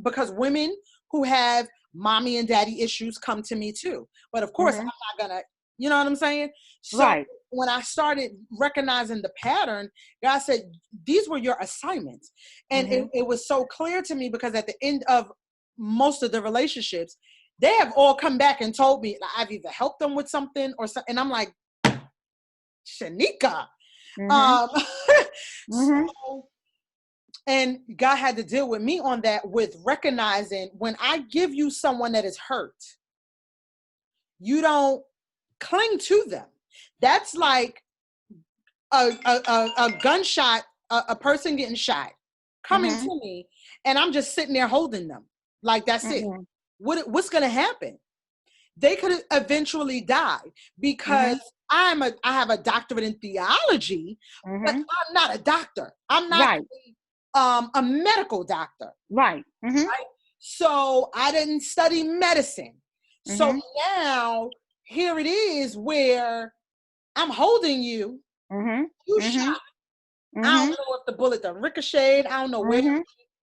[SPEAKER 1] because women who have mommy and daddy issues come to me too. But of course, I'm not gonna, you know what I'm saying? So when I started recognizing the pattern, God said, these were your assignments. And it was so clear to me because at the end of most of the relationships, they have all come back and told me I've either helped them with something or something. And I'm like, Shanika. So And God had to deal with me on that, with recognizing when I give you someone that is hurt, you don't cling to them. That's like a gunshot, a person getting shot, coming to me, and I'm just sitting there holding them. Like, that's it. What's going to happen? They could eventually die because I have a doctorate in theology, but I'm not a doctor. I'm not a medical doctor.
[SPEAKER 2] Right.
[SPEAKER 1] Right. So I didn't study medicine. So now here it is where I'm holding you. You shot. I don't know if the bullet done ricocheted. I don't know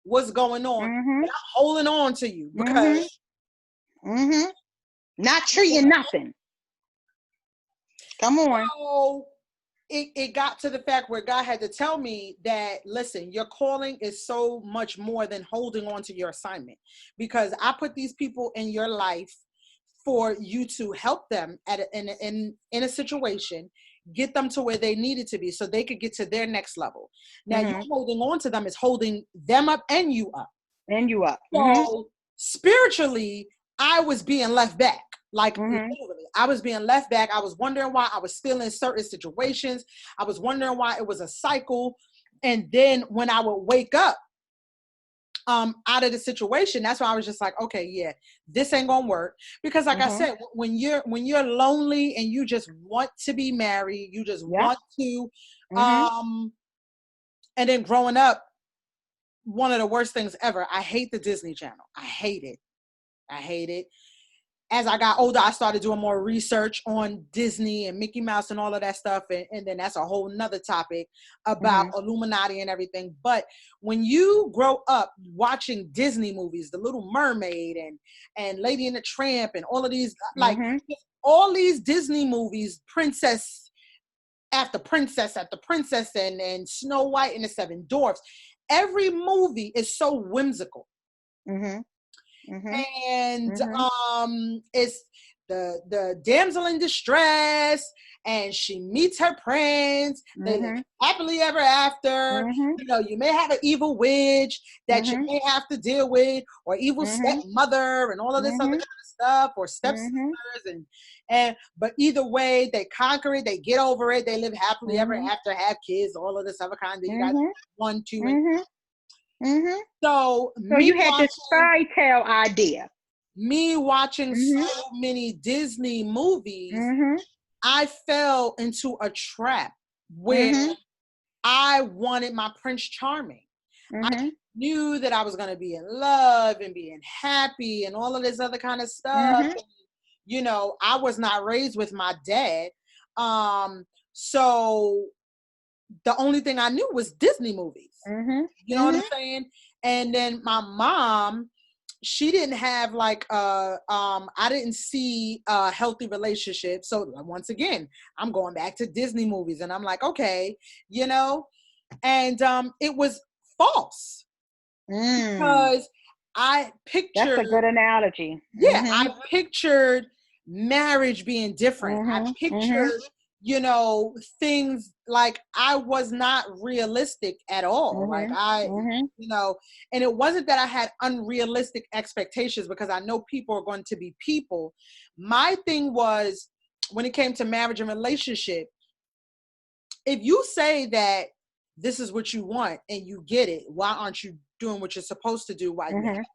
[SPEAKER 1] what's going on. But I'm holding on to you because
[SPEAKER 2] not treating nothing. Come on.
[SPEAKER 1] So it got to the fact where God had to tell me that, listen, your calling is so much more than holding on to your assignment, because I put these people in your life for you to help them in a situation, get them to where they needed to be so they could get to their next level. Now, you holding on to them is holding them up and you up. So spiritually, I was being left back. Like, literally, I was being left back. I was wondering why I was still in certain situations. I was wondering why it was a cycle. And then when I would wake up out of the situation, that's why I was just like, okay, yeah, this ain't gonna work. Because like I said, when you're lonely and you just want to be married, you just want to, and then growing up, one of the worst things ever, I hate the Disney Channel. I hate it. As I got older, I started doing more research on Disney and Mickey Mouse and all of that stuff. And then that's a whole nother topic about Illuminati and everything. But when you grow up watching Disney movies, The Little Mermaid and Lady and the Tramp and all of these, like all these Disney movies, princess after princess after princess and Snow White and the Seven Dwarfs, every movie is so whimsical. And it's the damsel in distress, and she meets her prince. They live happily ever after. You know, you may have an evil witch that you may have to deal with, or evil stepmother, and all of this other kind of stuff, or stepsisters, but either way, they conquer it. They get over it. They live happily ever after, have kids, all of this other kind of. You got 1, 2, and so
[SPEAKER 2] you had this fairy tale idea.
[SPEAKER 1] Me watching so many Disney movies, I fell into a trap where I wanted my Prince Charming. I knew that I was going to be in love and being happy and all of this other kind of stuff. And, you know, I was not raised with my dad. So the only thing I knew was Disney movies. You know what I'm saying? And then my mom, she didn't have like I didn't see a healthy relationship. So once again, I'm going back to Disney movies, and I'm like, okay, you know, and it was false because I pictured.
[SPEAKER 2] That's a good analogy.
[SPEAKER 1] Yeah, I pictured marriage being different. I pictured, you know, things like I was not realistic at all. Like you know, and it wasn't that I had unrealistic expectations, because I know people are going to be people. My thing was, when it came to marriage and relationship, if you say that this is what you want and you get it, why aren't you doing what you're supposed to do while you have it?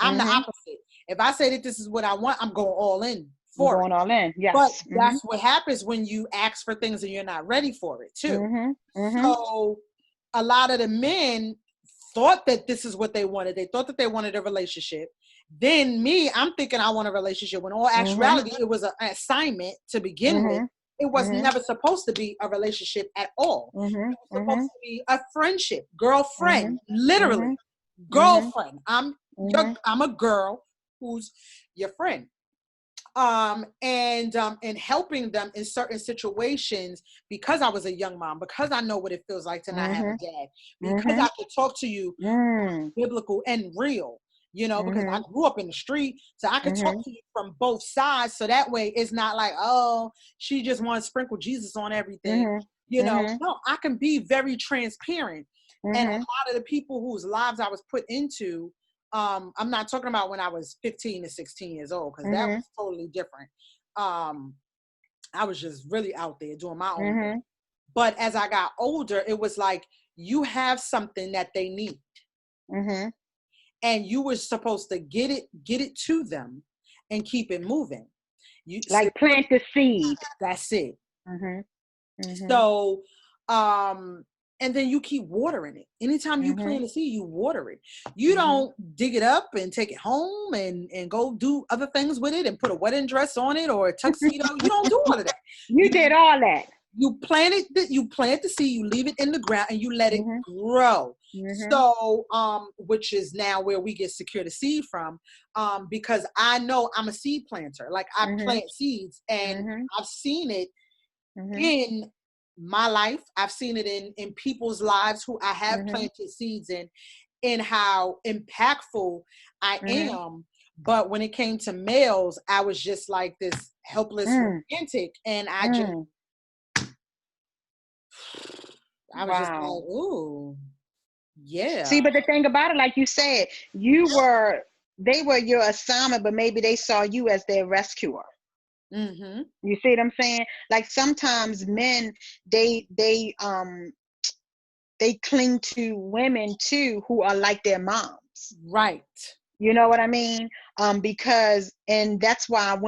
[SPEAKER 1] I'm the opposite. If I say that this is what I want, I'm going all in.
[SPEAKER 2] All in, yes.
[SPEAKER 1] But that's what happens when you ask for things and you're not ready for it too. So a lot of the men thought that this is what they wanted. They thought that they wanted a relationship. Then me, I'm thinking I want a relationship, when all actuality, it was an assignment to begin with. It was never supposed to be a relationship at all. It was supposed to be a friendship, girlfriend, literally girlfriend. I'm a girl who's your friend. And helping them in certain situations, because I was a young mom, because I know what it feels like to not have a dad, because I could talk to you biblical and real, you know, because I grew up in the street, so I could talk to you from both sides, so that way it's not like, oh, she just wants to sprinkle Jesus on everything, you know. No, I can be very transparent. And a lot of the people whose lives I was put into, I'm not talking about when I was 15 to 16 years old, because that was totally different. I was just really out there doing my own thing. But as I got older, it was like, you have something that they need. And you were supposed to get it to them and keep it moving. You
[SPEAKER 2] like plant the seed.
[SPEAKER 1] That's it. So, and then you keep watering it. Anytime you plant a seed, you water it. You don't dig it up and take it home and go do other things with it and put a wedding dress on it or a tuxedo. You don't do all of that.
[SPEAKER 2] You did all that.
[SPEAKER 1] You plant the seed, you leave it in the ground, and you let it grow. So, which is now where we get Secure the Seed from, because I know I'm a seed planter. Like, I plant seeds, and I've seen it in my life. I've seen it in people's lives who I have planted seeds in how impactful I am. But when it came to males, I was just like this helpless romantic, and I just I was just like, ooh, yeah.
[SPEAKER 2] See, but the thing about it, like you said, they were your assignment, but maybe they saw you as their rescuer. You see what I'm saying? Like, sometimes men, they cling to women too who are like their moms.
[SPEAKER 1] Right.
[SPEAKER 2] You know what I mean? Because, and that's why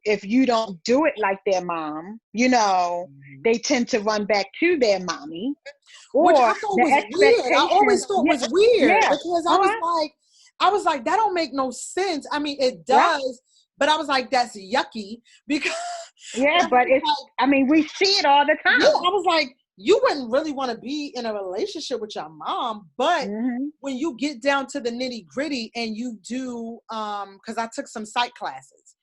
[SPEAKER 2] if you don't do it like their mom, they tend to run back to their mommy.
[SPEAKER 1] Which I thought was weird. I always thought was weird because I was like, that don't make no sense. I mean, it does, but I was like, that's yucky because.
[SPEAKER 2] Yeah, but it's, we see it all the time.
[SPEAKER 1] Yeah, I was like, you wouldn't really want to be in a relationship with your mom, but when you get down to the nitty gritty and you do, because I took some psych classes,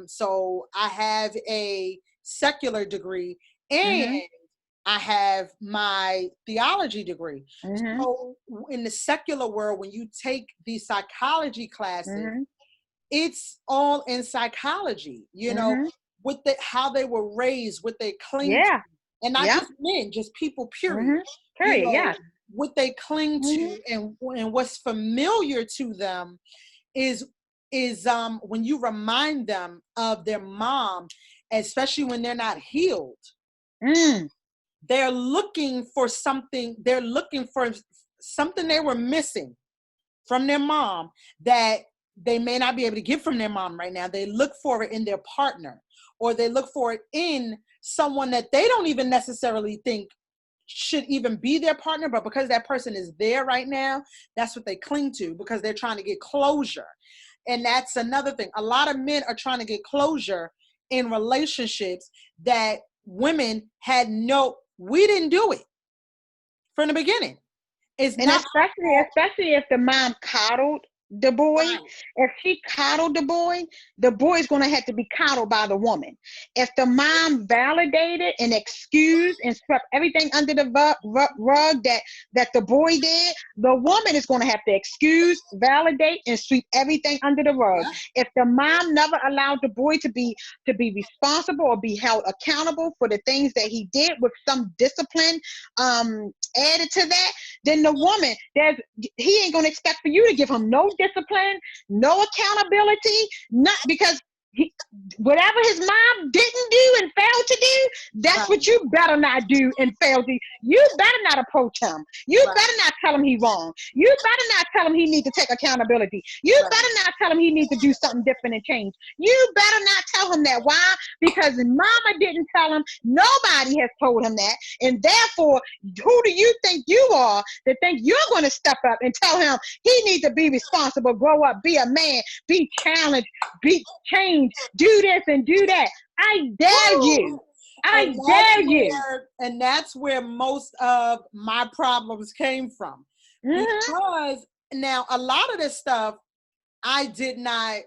[SPEAKER 1] so I have a secular degree and I have my theology degree. So in the secular world, when you take these psychology classes, it's all in psychology, with how they were raised, what they cling to. And not just men, just people, period. What they cling to and what's familiar to them is when you remind them of their mom, especially when they're not healed. They're looking for something. They're looking for something they were missing from their mom that they may not be able to get from their mom right now. They look for it in their partner, or they look for it in someone that they don't even necessarily think should even be their partner, but because that person is there right now, that's what they cling to because they're trying to get closure. And that's another thing. A lot of men are trying to get closure in relationships that women we didn't do it from the beginning.
[SPEAKER 2] Especially if the mom coddled the boy. If she coddled the boy is going to have to be coddled by the woman. If the mom validated and excused and swept everything under the rug that the boy did, the woman is going to have to excuse, validate, and sweep everything under the rug. If the mom never allowed the boy to be responsible or be held accountable for the things that he did with some discipline added to that, then the woman, he ain't going to expect for you to give him no discipline, no accountability, not because whatever his mom didn't do and failed to do, that's what you better not do and fail to. You better not approach him. You better not tell him he's wrong. You better not tell him he needs to take accountability. You better not tell him he needs to do something different and change. You better not tell him that. Why? Because mama didn't tell him. Nobody has told him that. And therefore, who do you think you are to think you're going to step up and tell him he needs to be responsible, grow up, be a man, be challenged, be changed, do this and do that. I dare you. I dare you.
[SPEAKER 1] And that's where most of my problems came from. Because now a lot of this stuff I didn't know.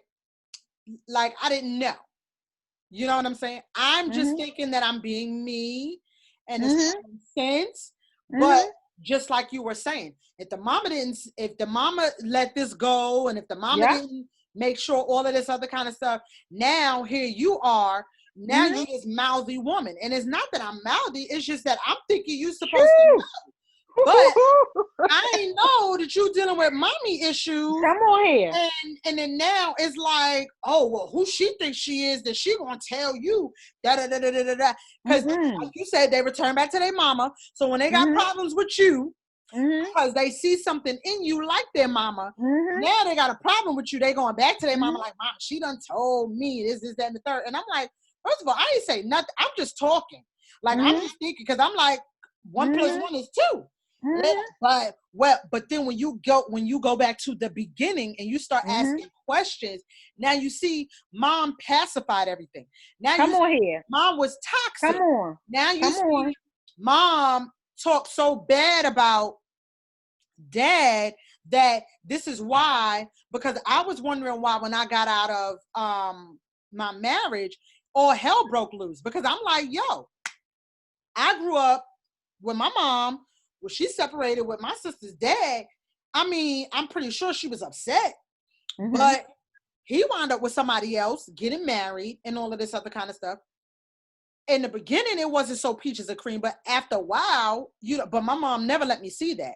[SPEAKER 1] You know what I'm saying? I'm just thinking that I'm being me and it's common sense. But just like you were saying, if the mama let this go, and if the mama didn't make sure all of this other kind of stuff, now here you are. Now you're this mouthy woman. And it's not that I'm mouthy, it's just that I'm thinking you're supposed to know. But I ain't know that you dealing with mommy issues.
[SPEAKER 2] Come on here.
[SPEAKER 1] And then now it's like, oh, well, who she thinks she is that she gonna tell you da. Because like you said, they return back to their mama. So when they got problems with you, because they see something in you like their mama, now they got a problem with you. They going back to their mama like, mom, she done told me this, that, and the third. And I'm like, first of all, I ain't say nothing. I'm just talking. Like I'm just thinking, because I'm like, 1 + 1 is 2. But then when you go back to the beginning and you start asking questions, now you see mom pacified everything. Now
[SPEAKER 2] come on here.
[SPEAKER 1] Mom was toxic.
[SPEAKER 2] Come on.
[SPEAKER 1] Now you see mom talk so bad about dad that this is why, because I was wondering why when I got out of my marriage, all hell broke loose. Because I'm like, yo, I grew up with my mom. Well, she separated with my sister's dad. I mean, I'm pretty sure she was upset, but he wound up with somebody else, getting married and all of this other kind of stuff. In the beginning, it wasn't so peaches and cream, but after a while, but my mom never let me see that.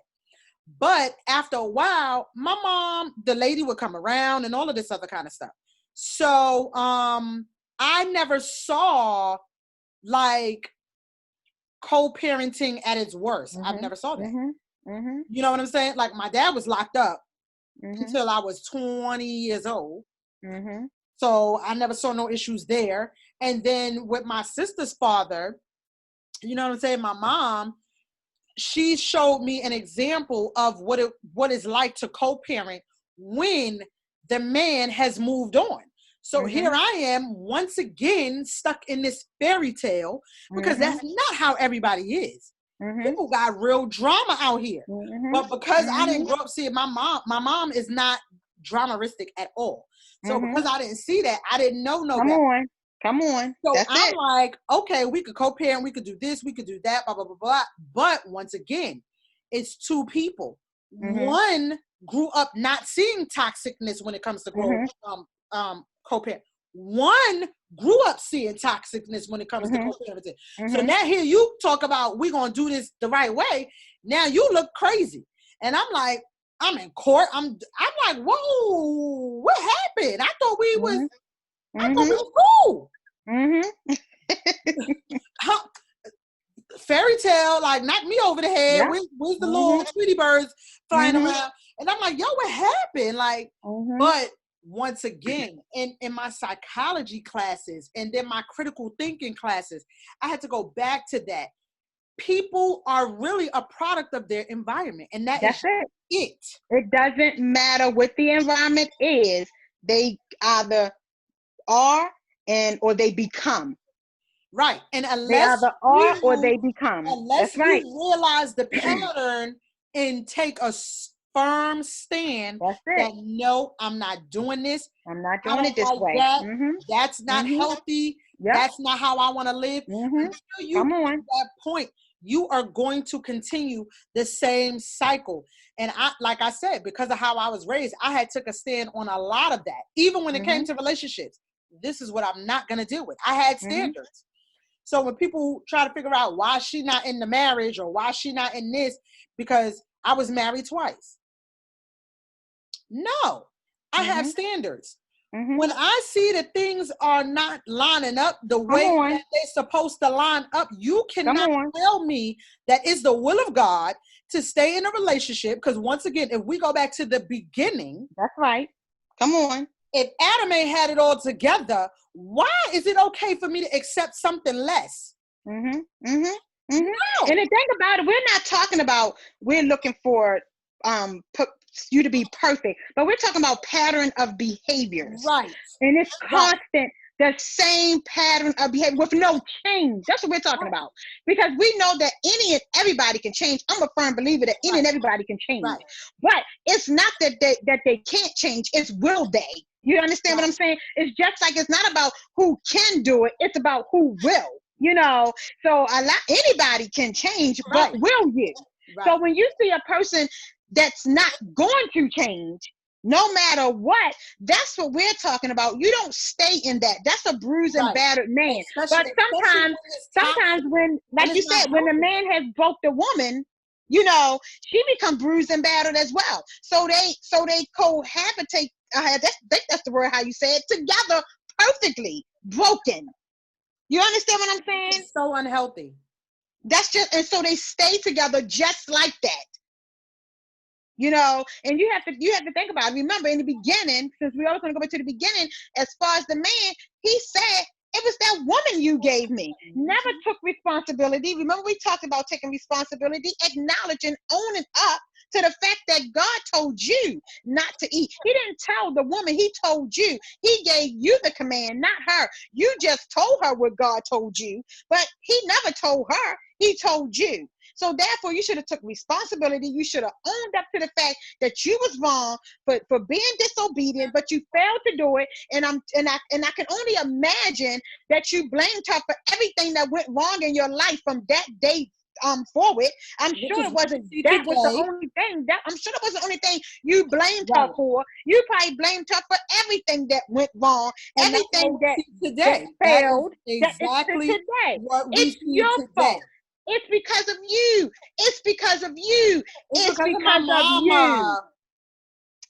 [SPEAKER 1] But after a while, my mom, the lady would come around and all of this other kind of stuff. So, I never saw like co-parenting at its worst. I've never saw that. You know what I'm saying? Like my dad was locked up until I was 20 years old. So I never saw no issues there. And then with my sister's father, you know what I'm saying? My mom, she showed me an example of what it's like to co-parent when the man has moved on. So here I am once again stuck in this fairy tale, because that's not how everybody is. People got real drama out here. But because I didn't grow up seeing my mom is not dramatistic at all. So because I didn't see that, I didn't know no better.
[SPEAKER 2] Come on.
[SPEAKER 1] So
[SPEAKER 2] That's
[SPEAKER 1] I'm
[SPEAKER 2] it.
[SPEAKER 1] like, okay, we could co-parent, we could do this, we could do that, blah, blah, blah, blah. But once again, it's two people. One grew up not seeing toxicness when it comes to co-parent. One grew up seeing toxicness when it comes to co-parenting. So now here you talk about we're gonna do this the right way. Now you look crazy. And I'm like, I'm in court. I'm like, whoa, what happened? I thought we was cool. Fairy tale, like knock me over the head. Where's the little Tweety birds flying around? And I'm like, yo, what happened? Like, but once again, in my psychology classes and then my critical thinking classes, I had to go back to that. People are really a product of their environment, and that's it.
[SPEAKER 2] It doesn't matter what the environment is. They either are or they become.
[SPEAKER 1] Right. And unless
[SPEAKER 2] they either are or they become.
[SPEAKER 1] Unless you realize the pattern and take a firm stand that no, I'm not doing this.
[SPEAKER 2] I'm not doing it this way.
[SPEAKER 1] That's not healthy. That's not how I want to live. Until you
[SPEAKER 2] Come on.
[SPEAKER 1] get to that point, you are going to continue the same cycle. And like I said, because of how I was raised, I had took a stand on a lot of that. Even when it came to relationships, this is what I'm not going to deal with. I had standards. So when people try to figure out why she not in the marriage or why she not in this, because I was married twice. No, I have standards. When I see that things are not lining up the way that they're supposed to line up, you cannot tell me that it's the will of God to stay in a relationship. Because once again, if we go back to the beginning.
[SPEAKER 2] That's right. Come on.
[SPEAKER 1] If Adam ain't had it all together, why is it okay for me to accept something less? No.
[SPEAKER 2] And the thing about it, we're not talking about we're looking for you to be perfect, but we're talking about pattern of behaviors.
[SPEAKER 1] Right.
[SPEAKER 2] And it's constant, the same pattern of behavior with no change. That's what we're talking about. Because we know that any and everybody can change. I'm a firm believer that any and everybody can change. Right. But it's not that they can't change, it's will they. You understand what I'm saying? It's just like it's not about who can do it, it's about who will. You know, so anybody can change, but will you? Right. So when you see a person that's not going to change, no matter what, that's what we're talking about. You don't stay in that. That's a bruised and battered man. But sometimes when, like you said, when a man has broke the woman, She become bruised and battered as well. So they cohabitate. I think that's the word how you say it, together perfectly broken. You understand what I'm saying?
[SPEAKER 1] It's so unhealthy.
[SPEAKER 2] And so they stay together just like that. And you have to think about it. Remember, in the beginning, since we always want to go back to the beginning, as far as the man, he said, it was that woman you gave me. Never took responsibility. Remember, we talked about taking responsibility, acknowledging, owning up to the fact that God told you not to eat. He didn't tell the woman, he told you. He gave you the command, not her. You just told her what God told you, but he never told her. He told you. So therefore, you should have took responsibility. You should have owned up to the fact that you was wrong for being disobedient, but you failed to do it. And I can only imagine that you blamed her for everything that went wrong in your life from that day forward. I'm sure it wasn't that was the only thing. I'm sure that was the only thing you blamed her for. You probably blamed her for everything that went wrong,
[SPEAKER 1] and
[SPEAKER 2] everything
[SPEAKER 1] that
[SPEAKER 2] failed.
[SPEAKER 1] Exactly
[SPEAKER 2] today.
[SPEAKER 1] What we
[SPEAKER 2] it's your fault. It's because of you. It's because of you. It's because of you.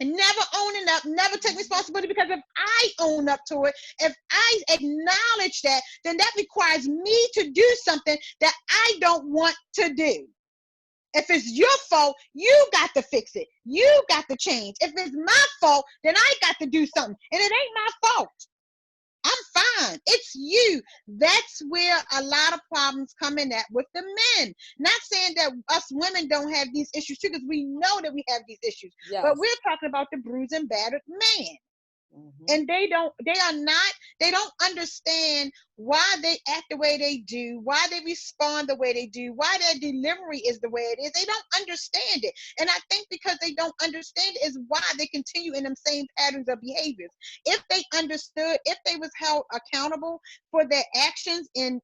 [SPEAKER 2] Never owning up, never take responsibility, because if I own up to it, if I acknowledge that, then that requires me to do something that I don't want to do. If it's your fault, you got to fix it. You got to change. If it's my fault, then I got to do something. And it ain't my fault. I'm fine. It's you. That's where a lot of problems come in at with the men. Not saying that us women don't have these issues too, because we know that we have these issues. Yes. But we're talking about the bruised and battered man. Mm-hmm. And they don't understand why they act the way they do, why they respond the way they do, why their delivery is the way it is. They don't understand it. And I think because they don't understand it is why they continue in them same patterns of behaviors. If they understood, if they was held accountable for their actions and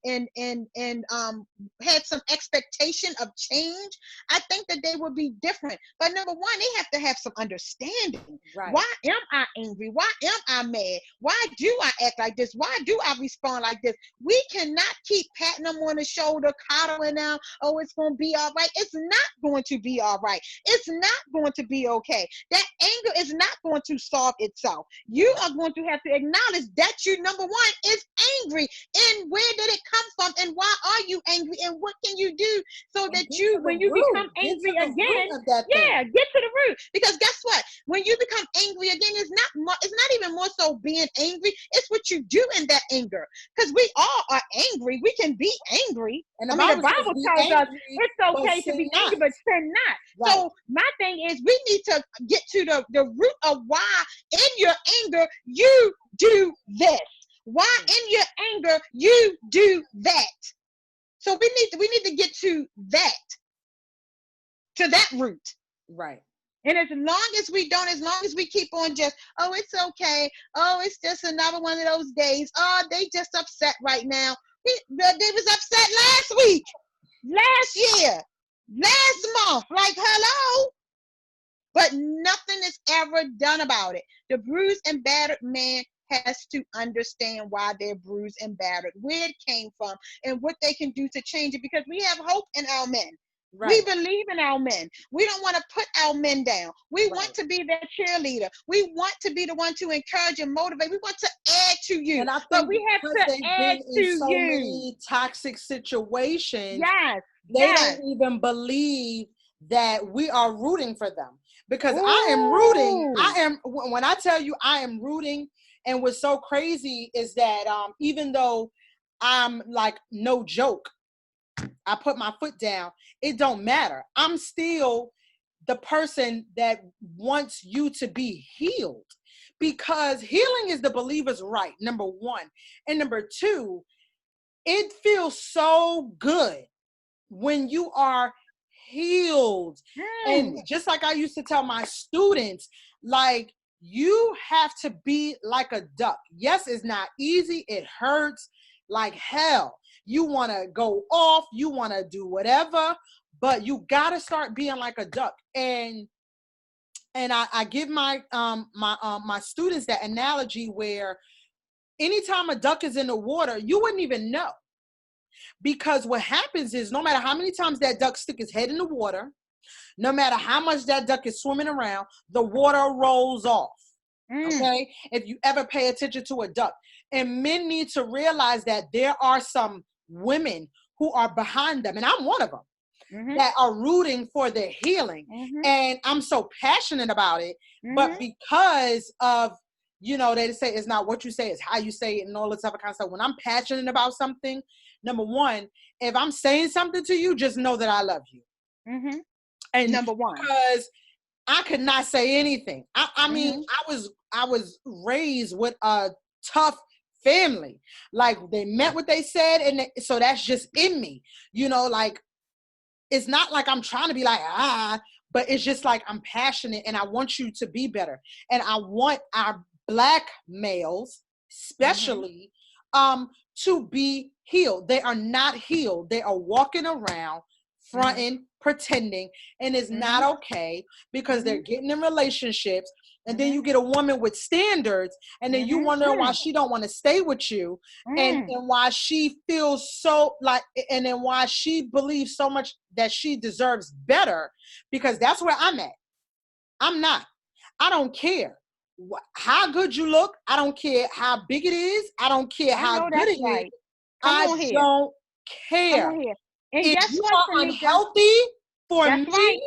[SPEAKER 2] had some expectation of change, I think that they would be different. But number one, they have to have some understanding. Right. Why am I angry? Why am I mad? Why do I act like this? Why do I respond like this? We cannot keep patting them on the shoulder, coddling them. Oh, it's going to be all right. It's not going to be all right. It's not going to be okay. That anger is not going to solve itself. You are going to have to acknowledge that you, number one, is angry. And where did it come from? And why are you angry? And what can you do so that you, when you become angry again, get to the root. Because guess what? When you become angry again, it's not even more so being angry. It's what you do in that anger. Because we all are angry. We can be angry. And the Bible tells us it's okay to be angry, but sin not. Right. So my thing is, we need to get to the root of why in your anger you do this. Why in your anger you do that. So we need to get to that root. Right. And as long as we keep on just, oh, it's okay. Oh, it's just another one of those days. Oh, they just upset right now. They was upset last week, last year, last month. Like, hello. But nothing is ever done about it. The bruised and battered man has to understand why they're bruised and battered, where it came from, and what they can do to change it, because we have hope in our men. Right. We believe in our men. We don't want to put our men down. We want to be their cheerleader. We want to be the one to encourage and motivate. We want to add to you. And I think but we have to add to you. So many
[SPEAKER 1] toxic situations. Yes. They don't even believe that we are rooting for them. Because I am rooting. When I tell you I am rooting, and what's so crazy is that even though I'm like, no joke, I put my foot down, it don't matter. I'm still the person that wants you to be healed, because healing is the believer's right, number one. And number two, it feels so good when you are healed. And just like I used to tell my students, like, you have to be like a duck. Yes, it's not easy. It hurts like hell. You want to go off, you want to do whatever, but you got to start being like a duck. And I give my my students that analogy where anytime a duck is in the water, you wouldn't even know. Because what happens is, no matter how many times that duck stick his head in the water, No matter how much that duck is swimming around, the water rolls off. Okay? If you ever pay attention to a duck. And men need to realize that there are some women who are behind them, and I'm one of them, that are rooting for their healing. And I'm so passionate about it, but because of, you know, they say it's not what you say, it's how you say it and all this other kind of stuff. When I'm passionate about something, number one, if I'm saying something to you, just know that I love you. And
[SPEAKER 2] number one,
[SPEAKER 1] because I could not say anything. I mean, I was raised with a tough family. Like, they meant what they said, and so that's just in me. You know, like, it's not like I'm trying to be like, but it's just like I'm passionate and I want you to be better. And I want our Black males, especially, to be healed. They are not healed. They are walking around, fronting, pretending, and it's not okay, because they're getting in relationships, and then you get a woman with standards, and then you wonder why she don't want to stay with you, and why she feels so like, and then why she believes so much that she deserves better, because that's where I'm at. I'm not. I don't care how good you look. I don't care how big it is. I don't care how good it is. I don't care.
[SPEAKER 2] And
[SPEAKER 1] if
[SPEAKER 2] guess
[SPEAKER 1] you
[SPEAKER 2] what,
[SPEAKER 1] are
[SPEAKER 2] Tamika?
[SPEAKER 1] unhealthy for
[SPEAKER 2] That's
[SPEAKER 1] me,
[SPEAKER 2] right.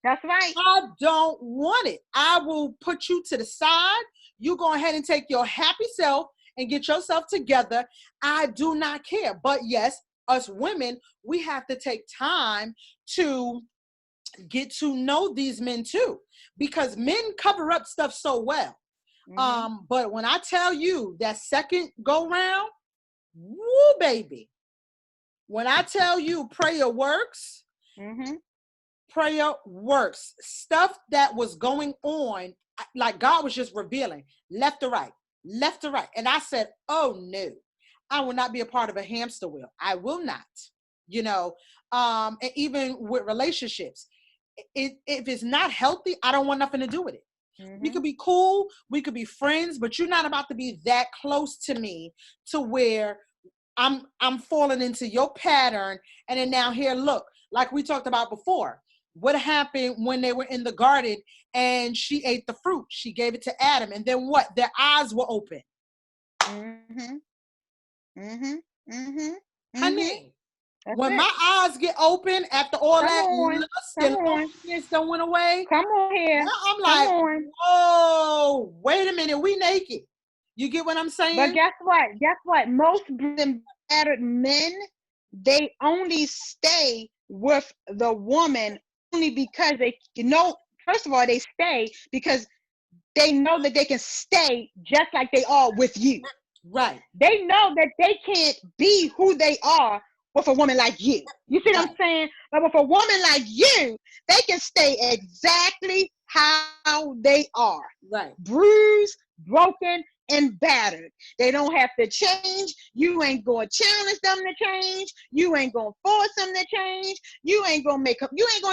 [SPEAKER 2] That's right.
[SPEAKER 1] I don't want it. I will put you to the side. You go ahead and take your happy self and get yourself together. I do not care. But yes, us women, we have to take time to get to know these men too, because men cover up stuff so well. But when I tell you that second go round, woo, baby. When I tell you prayer works, prayer works. Stuff that was going on, like God was just revealing left to right, left to right. And I said, oh no, I will not be a part of a hamster wheel. I will not, you know, and even with relationships, if it's not healthy, I don't want nothing to do with it. We could be cool, we could be friends, but you're not about to be that close to me to where I'm falling into your pattern. And then now here, look, like we talked about before, what happened when they were in the garden and she ate the fruit? She gave it to Adam, and then what? Their honey, when my eyes get open after all that lust and loneliness don't went away,
[SPEAKER 2] come on here.
[SPEAKER 1] Now I'm like, whoa, wait a minute, we naked. You get what I'm saying?
[SPEAKER 2] But guess what? Guess what? Most battered men, they only stay with the woman only because they, you know, first of all, they stay because they know that they can stay just like they are with you.
[SPEAKER 1] Right.
[SPEAKER 2] They know that they can't be who they are with a woman like you. You see what I'm saying? But with a woman like you, they can stay exactly how they are.
[SPEAKER 1] Right.
[SPEAKER 2] Bruised, broken, and battered. They don't have to change. You ain't going to challenge them to change. You ain't going to force them to change. You ain't going to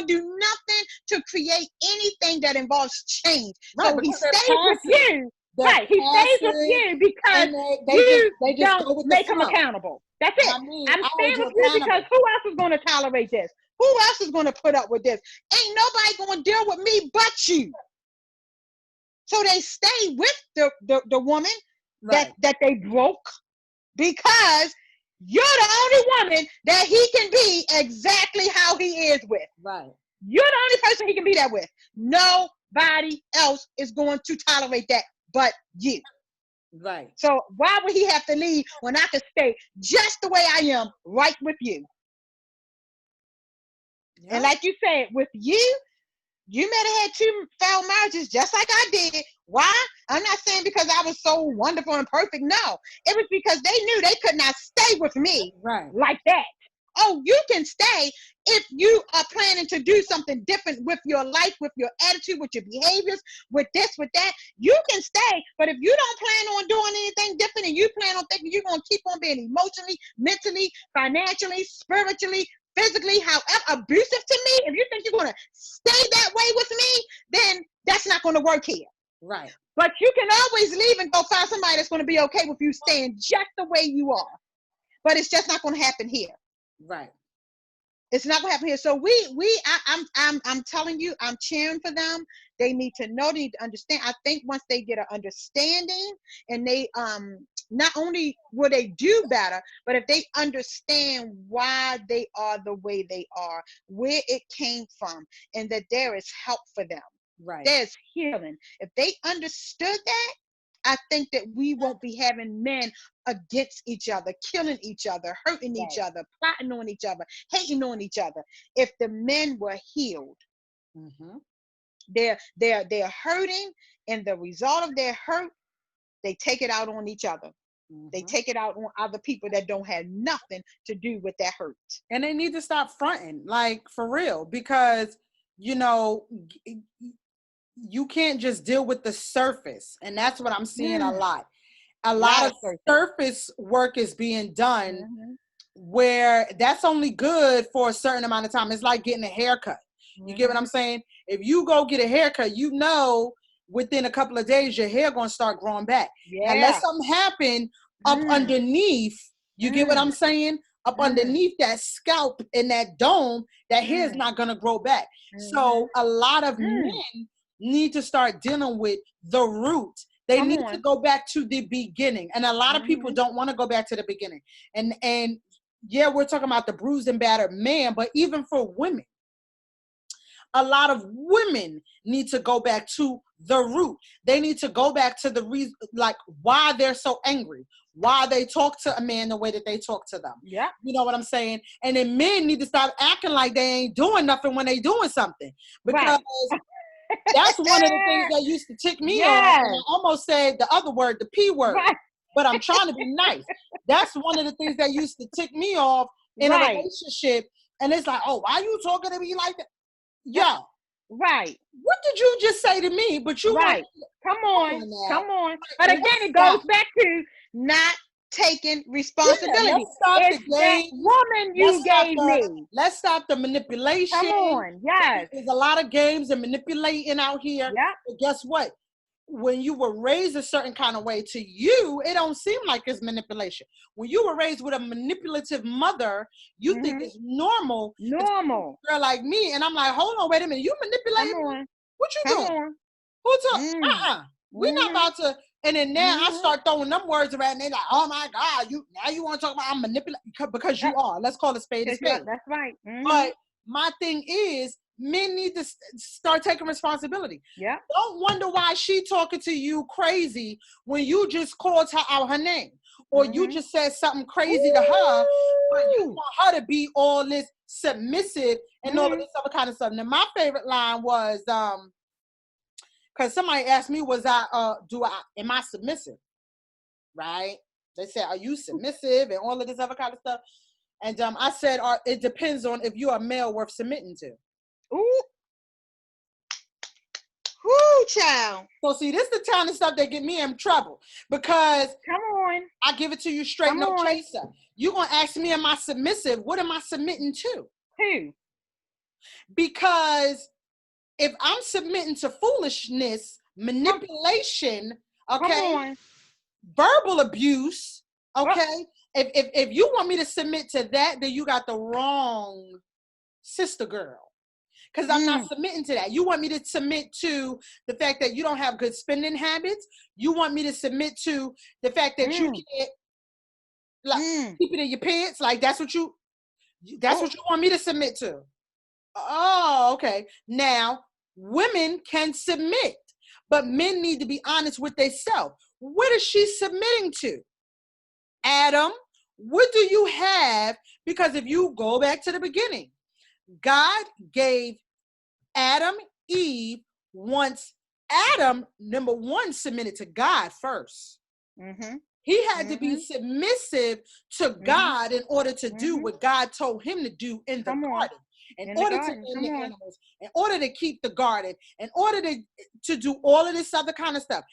[SPEAKER 2] do nothing to create anything that involves change.
[SPEAKER 1] Right,
[SPEAKER 2] so he stays with you. Right, he stays with you because they just don't make him accountable. That's it. I'm staying with you because who else is going to tolerate this? Who else is going to put up with this? Ain't nobody going to deal with me but you. So they stay with the woman that they broke because you're the only woman that he can be exactly how he is with.
[SPEAKER 1] Right.
[SPEAKER 2] You're the only person he can be that with. Nobody else is going to tolerate that but you.
[SPEAKER 1] Right.
[SPEAKER 2] So why would he have to leave when I can stay just the way I am right with you? Yeah. And like you said, with you may have had 2 failed marriages just like I did. Why? I'm not saying because I was so wonderful and perfect. No, it was because they knew they could not stay with me like that. Oh, you can stay if you are planning to do something different with your life, with your attitude, with your behaviors, with this, with that. You can stay, but if you don't plan on doing anything different and you plan on thinking you're going to keep on being emotionally, mentally, financially, spiritually, physically, however abusive to me, if you think you're going to stay that way with me, then that's not going to work here.
[SPEAKER 1] Right.
[SPEAKER 2] But you can always leave and go find somebody that's going to be okay with you staying just the way you are. But it's just not going to happen here.
[SPEAKER 1] Right.
[SPEAKER 2] It's not gonna happen here. So I'm telling you, I'm cheering for them. They need to know, they need to understand. I think once they get an understanding, and they not only will they do better, but if they understand why they are the way they are, where it came from, and that there is help for them.
[SPEAKER 1] Right.
[SPEAKER 2] There's healing. If they understood that, I think that we won't be having men against each other, killing each other, hurting each other, plotting on each other, hating on each other. If the men were healed, they're hurting, and the result of their hurt, they take it out on each other. They take it out on other people that don't have nothing to do with that hurt.
[SPEAKER 1] And they need to stop fronting, like, for real, because, you know, you can't just deal with the surface. And that's what I'm seeing a lot. A lot of surface work is being done where that's only good for a certain amount of time. It's like getting a haircut. You get what I'm saying? If you go get a haircut, you know within a couple of days your hair going to start growing back. Unless something happen up underneath, you get what I'm saying? Up underneath that scalp and that dome, that hair is not going to grow back. So a lot of men need to start dealing with the root. They need to go back to the beginning. And a lot of people don't want to go back to the beginning. And yeah, we're talking about the bruised and battered man, but even for women, a lot of women need to go back to the root. They need to go back to the reason, like, why they're so angry, why they talk to a man the way that they talk to them.
[SPEAKER 2] Yeah.
[SPEAKER 1] You know what I'm saying? And then men need to stop acting like they ain't doing nothing when they doing something. Because that's one of the things that used to tick me off. And I almost said the other word, the P word, but I'm trying to be nice. That's one of the things that used to tick me off in a relationship. And it's like, oh, why are you talking to me like that? Yeah.
[SPEAKER 2] Right.
[SPEAKER 1] What did you just say to me? But you
[SPEAKER 2] come on. But again, it goes back to not taking responsibility.
[SPEAKER 1] Let's stop
[SPEAKER 2] it's
[SPEAKER 1] the game.
[SPEAKER 2] That woman you gave me.
[SPEAKER 1] Let's stop the manipulation.
[SPEAKER 2] Come on, yes.
[SPEAKER 1] There's a lot of games and manipulating out here.
[SPEAKER 2] Yeah.
[SPEAKER 1] But guess what? When you were raised a certain kind of way, to you, it don't seem like it's manipulation. When you were raised with a manipulative mother, you think it's normal.
[SPEAKER 2] Normal.
[SPEAKER 1] A girl like me, and I'm like, hold on, wait a minute. You manipulating me? What you doing? Who talk? We're not about to. And then now I start throwing them words around, and they're like, oh my God, you want to talk about I'm manipulating? Because you are. Let's call it spade a spade.
[SPEAKER 2] That's right.
[SPEAKER 1] But my thing is, men need to start taking responsibility.
[SPEAKER 2] Yeah.
[SPEAKER 1] Don't wonder why she talking to you crazy when you just called her out her name, or you just said something crazy to her, but you want her to be all this submissive and all of this other kind of stuff. Now, my favorite line was, because somebody asked me, am I submissive? Right? They said, are you submissive and all of this other kind of stuff? And I said, it depends on if you're a male worth submitting to.
[SPEAKER 2] Ooh. Woo, child.
[SPEAKER 1] So see, this is the kind of stuff that get me in trouble, because
[SPEAKER 2] come on,
[SPEAKER 1] I give it to you straight, no chaser. You're going to ask me, am I submissive? What am I submitting to?
[SPEAKER 2] Who?
[SPEAKER 1] Because if I'm submitting to foolishness, manipulation, okay, verbal abuse, okay, if you want me to submit to that, then you got the wrong sister girl. Because I'm not submitting to that. You want me to submit to the fact that you don't have good spending habits. You want me to submit to the fact that you can't keep it in your pants. Like that's what you want me to submit to. Oh, okay. Now, women can submit, but men need to be honest with themselves. What is she submitting to? Adam, what do you have? Because if you go back to the beginning, God gave Adam, Eve, once Adam, number one, submitted to God first. He had to be submissive to God in order to do what God told him to do in the garden. In order to name the animals, in order to keep the garden, in order to do all of this other kind of stuff.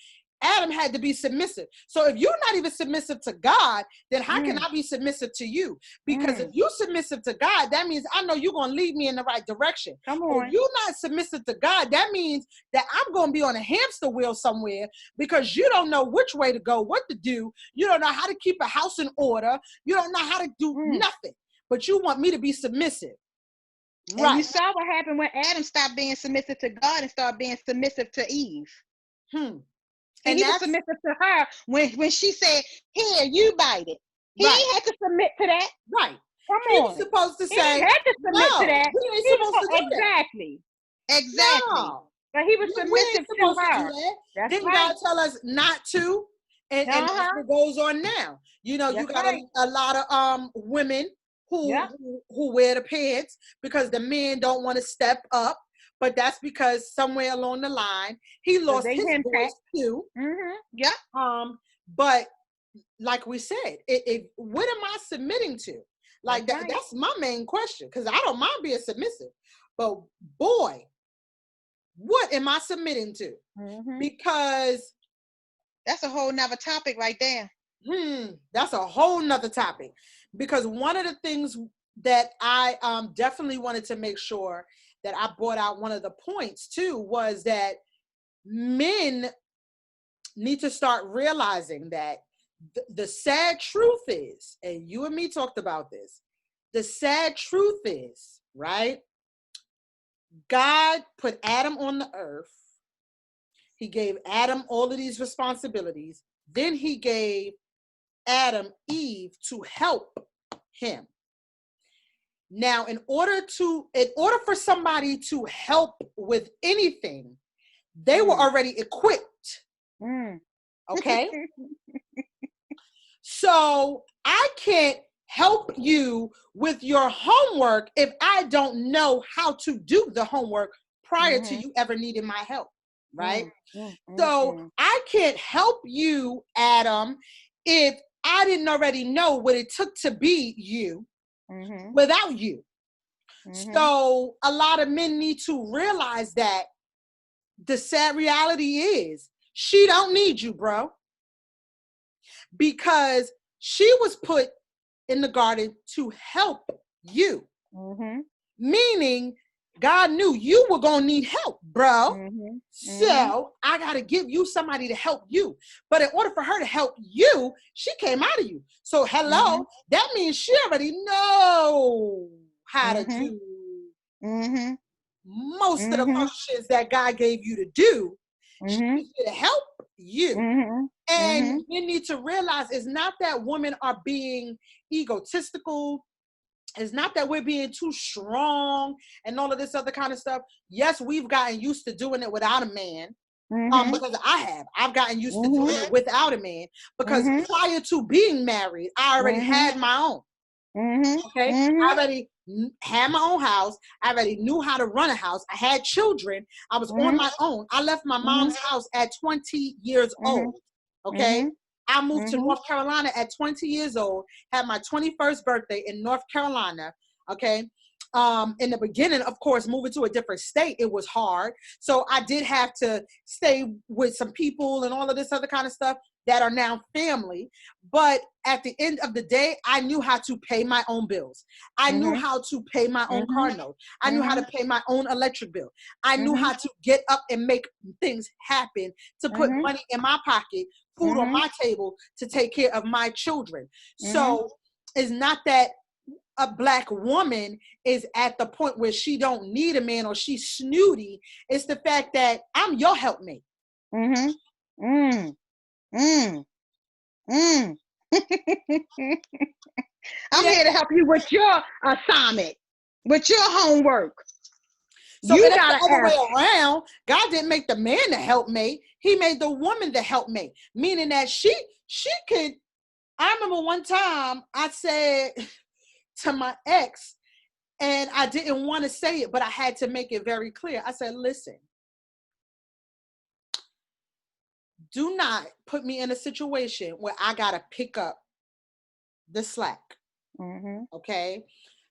[SPEAKER 1] Adam had to be submissive. So if you're not even submissive to God, then how can I be submissive to you? Because if you're submissive to God, that means I know you're going to lead me in the right direction. If you're not submissive to God, that means that I'm going to be on a hamster wheel somewhere, because you don't know which way to go, what to do. You don't know how to keep a house in order. You don't know how to do nothing. But you want me to be submissive.
[SPEAKER 2] And you
[SPEAKER 1] Right.
[SPEAKER 2] saw what happened when Adam stopped being submissive to God and started being submissive to Eve.
[SPEAKER 1] Hmm.
[SPEAKER 2] And
[SPEAKER 1] And
[SPEAKER 2] he was
[SPEAKER 1] that's
[SPEAKER 2] submissive to her when she said, "Here, you bite it." He
[SPEAKER 1] right.
[SPEAKER 2] ain't had to submit to that.
[SPEAKER 1] Right.
[SPEAKER 2] Come
[SPEAKER 1] He was
[SPEAKER 2] on.
[SPEAKER 1] supposed to
[SPEAKER 2] He didn't
[SPEAKER 1] say,
[SPEAKER 2] have to submit to
[SPEAKER 1] no,
[SPEAKER 2] that.
[SPEAKER 1] we ain't
[SPEAKER 2] He was
[SPEAKER 1] supposed to do that.
[SPEAKER 2] exactly. Exactly.
[SPEAKER 1] No,
[SPEAKER 2] But he was
[SPEAKER 1] we ain't
[SPEAKER 2] submissive to
[SPEAKER 1] supposed to do
[SPEAKER 2] her.
[SPEAKER 1] that.
[SPEAKER 2] That's
[SPEAKER 1] Didn't
[SPEAKER 2] right.
[SPEAKER 1] God tell us not to? And that's
[SPEAKER 2] Uh-huh.
[SPEAKER 1] what goes on now. You know, you
[SPEAKER 2] That's
[SPEAKER 1] got
[SPEAKER 2] right.
[SPEAKER 1] a lot of women
[SPEAKER 2] Yep.
[SPEAKER 1] who wear the pants because the men don't want to step up. But that's because somewhere along the line he
[SPEAKER 2] Because
[SPEAKER 1] lost
[SPEAKER 2] they
[SPEAKER 1] his voice
[SPEAKER 2] impact.
[SPEAKER 1] too.
[SPEAKER 2] Mm-hmm. Yep.
[SPEAKER 1] But like we said, what am I submitting to? Like
[SPEAKER 2] That's right.
[SPEAKER 1] that's my main question, because I don't mind being submissive, but boy, what am I submitting to?
[SPEAKER 2] Mm-hmm.
[SPEAKER 1] Because
[SPEAKER 2] That's a whole nother topic right there.
[SPEAKER 1] that's a whole nother topic. Because one of the things that I definitely wanted to make sure that I brought out, one of the points too, was that men need to start realizing that the sad truth is, and you and me talked about this, the sad truth is, right? God put Adam on the earth. He gave Adam all of these responsibilities. Then he gave Adam Eve to help him. Now, in order for somebody to help with anything, they were already equipped. Okay? So I can't help you with your homework if I don't know how to do the homework prior to you ever needing my help, right? So I can't help you, Adam, if I didn't already know what it took to be you without you. So a lot of men need to realize that the sad reality is she don't need you, bro, because she was put in the garden to help you. Meaning God knew you were going to need help, bro. So I got to give you somebody to help you. But in order for her to help you, she came out of you. So hello, that means she already know how to do most of the functions that God gave you to do. She's here to help you. And you need to realize it's not that women are being egotistical. It's not that we're being too strong and all of this other kind of stuff. Yes, we've gotten used to doing it without a man. Because I've gotten used to doing it without a man, because prior to being married, I already had my own. Okay. I already had my own house. I already knew how to run a house. I had children. I was on my own. I left my mom's house at 20 years old. Okay. I moved to North Carolina at 20 years old, had my 21st birthday in North Carolina. Okay. In the beginning, of course, moving to a different state, it was hard. So I did have to stay with some people and all of this other kind of stuff that are now family. But at the end of the day, I knew how to pay my own bills. I knew how to pay my own car note. I knew how to pay my own electric bill. I knew how to get up and make things happen, to put money in my pocket, food on my table, to take care of my children. So it's not that a Black woman is at the point where she don't need a man or she's snooty. It's the fact that I'm your helpmate.
[SPEAKER 2] I'm here to help you with your assignment, with your homework.
[SPEAKER 1] So you gotta the other way around. God didn't make the man the helpmate. He made the woman the helpmate, meaning that she could. I remember one time I said to my ex, and I didn't want to say it, but I had to make it very clear. I said, listen, do not put me in a situation where I got to pick up the slack. Okay?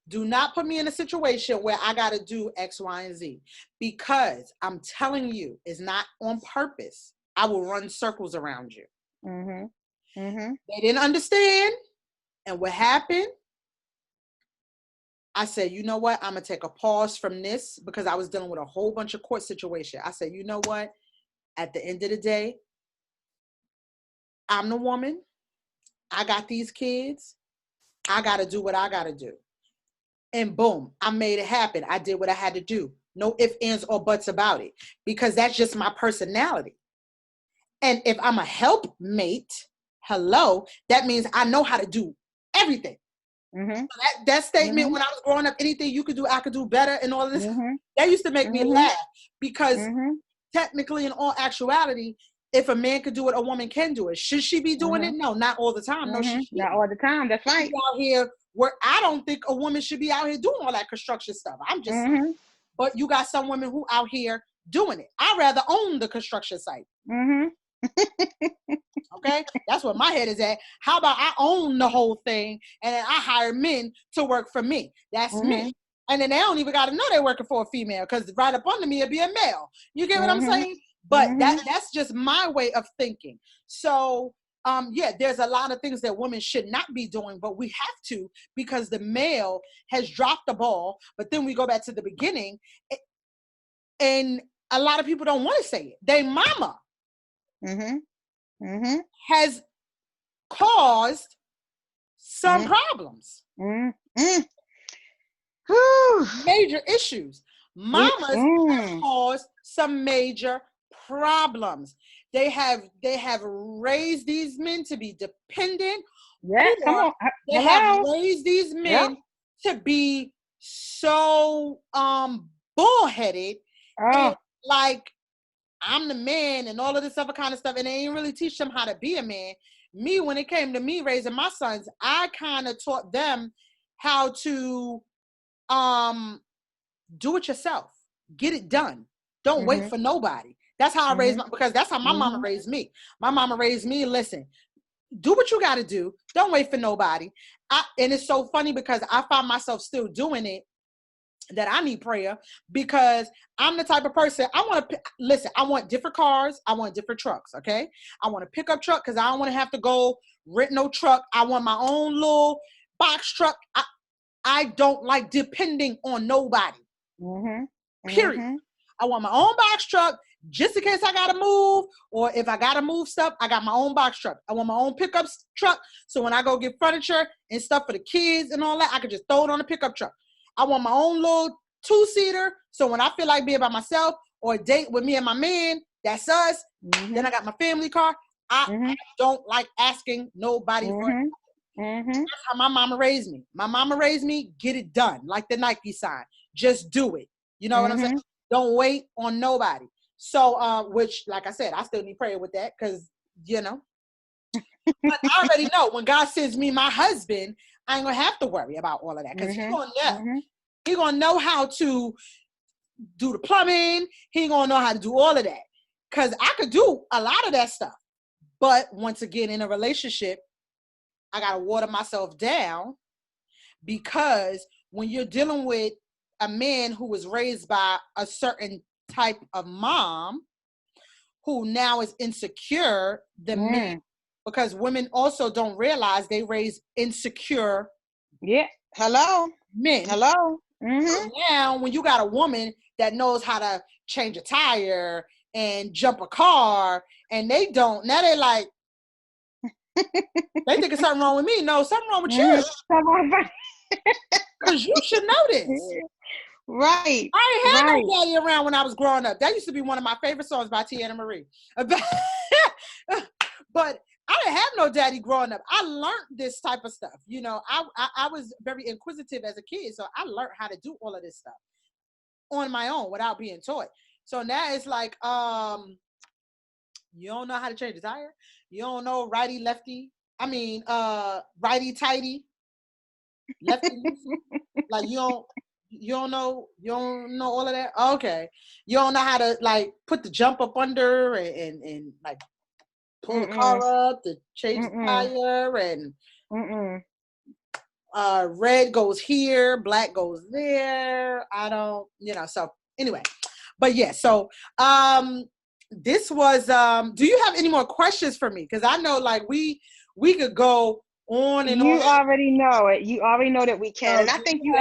[SPEAKER 1] Do not put me in a situation where I got to do X, Y, and Z, because I'm telling you, it's not on purpose. I will run circles around you. They didn't understand. And what happened? I said, you know what? I'm going to take a pause from this, because I was dealing with a whole bunch of court situation. I said, you know what? At the end of the day, I'm the woman. I got these kids. I got to do what I got to do. and boom, I made it happen. I did what I had to do. No ifs, ands, or buts about it, because that's just my personality. And if I'm a helpmate, hello, that means I know how to do everything.
[SPEAKER 2] Mm-hmm.
[SPEAKER 1] That statement when I was growing up, anything you could do, I could do better, and all of this, that used to make me laugh, because technically, in all actuality, if a man could do it, a woman can do it. Should she be doing it? No, not all the time. No, she
[SPEAKER 2] not all the time. That's right.
[SPEAKER 1] Out here where I don't think a woman should be out here doing all that construction stuff. I'm just saying. But you got some women who out here doing it. I'd rather own the construction site. Okay, that's where my head is at. How about I own the whole thing, and then I hire men to work for me? That's me. And then they don't even got to know they're working for a female, because right up under me it'd be a male. You get what I'm saying? But that's just my way of thinking. So yeah, there's a lot of things that women should not be doing, but we have to, because the male has dropped the ball. But then we go back to the beginning, and a lot of people don't want to say it. They mama has caused some problems. Major issues. Mamas have caused some major problems. They have raised these men to be dependent.
[SPEAKER 2] Yeah, come on.
[SPEAKER 1] They have raised these men to be so bullheaded, and like, I'm the man and all of this other kind of stuff, and they ain't really teach them how to be a man. Me, when it came to me raising my sons, I kind of taught them how to do it yourself. Get it done. Don't wait for nobody. That's how I raised because that's how my mama raised me. My mama raised me, listen, do what you got to do. Don't wait for nobody. And it's so funny, because I find myself still doing it, that I need prayer, because I'm the type of person, I want to listen. I want different cars. I want different trucks. Okay. I want a pickup truck, because I don't want to have to go rent no truck. I want my own little box truck. I don't like depending on nobody. Period. I want my own box truck, just in case I gotta move, or if I gotta move stuff, I got my own box truck. I want my own pickup truck, so when I go get furniture and stuff for the kids and all that, I can just throw it on the pickup truck. I want my own little 2-seater, so when I feel like being by myself or a date with me and my man, that's us. Then I got my family car. I don't like asking nobody for it. That's how my mama raised me. My mama raised me, get it done, like the Nike sign. Just do it. You know what I'm saying? Don't wait on nobody. So, which, like I said, I still need prayer with that, because, you know. But I already know when God sends me my husband, I ain't going to have to worry about all of that, because he's going to know. He's going to know how to do the plumbing. He's going to know how to do all of that, because I could do a lot of that stuff. But once again, in a relationship, I got to water myself down, because when you're dealing with a man who was raised by a certain type of mom, who now is insecure, the men, because women also don't realize they raise insecure men. So now when you got a woman that knows how to change a tire and jump a car, and they don't, now they like, they think it's something wrong with me. No, something wrong with you. Because you should know this.
[SPEAKER 2] Right.
[SPEAKER 1] I ain't had no daddy around when I was growing up. That used to be one of my favorite songs by Tiana Marie. But I didn't have no daddy growing up. I learned this type of stuff. You know, I was very inquisitive as a kid, so I learned how to do all of this stuff on my own without being taught. So now it's like, you don't know how to change a tire. You don't know righty, lefty. I mean, righty, tighty, lefty, like you don't know all of that. Okay, you don't know how to like put the jump up under and like pull the car up to change the tire, and red goes here, black goes there. I don't, so anyway, but yeah, so this was do you have any more questions for me? Because I know like we could go on and on.
[SPEAKER 2] You already know it. You already know that we can. And I think you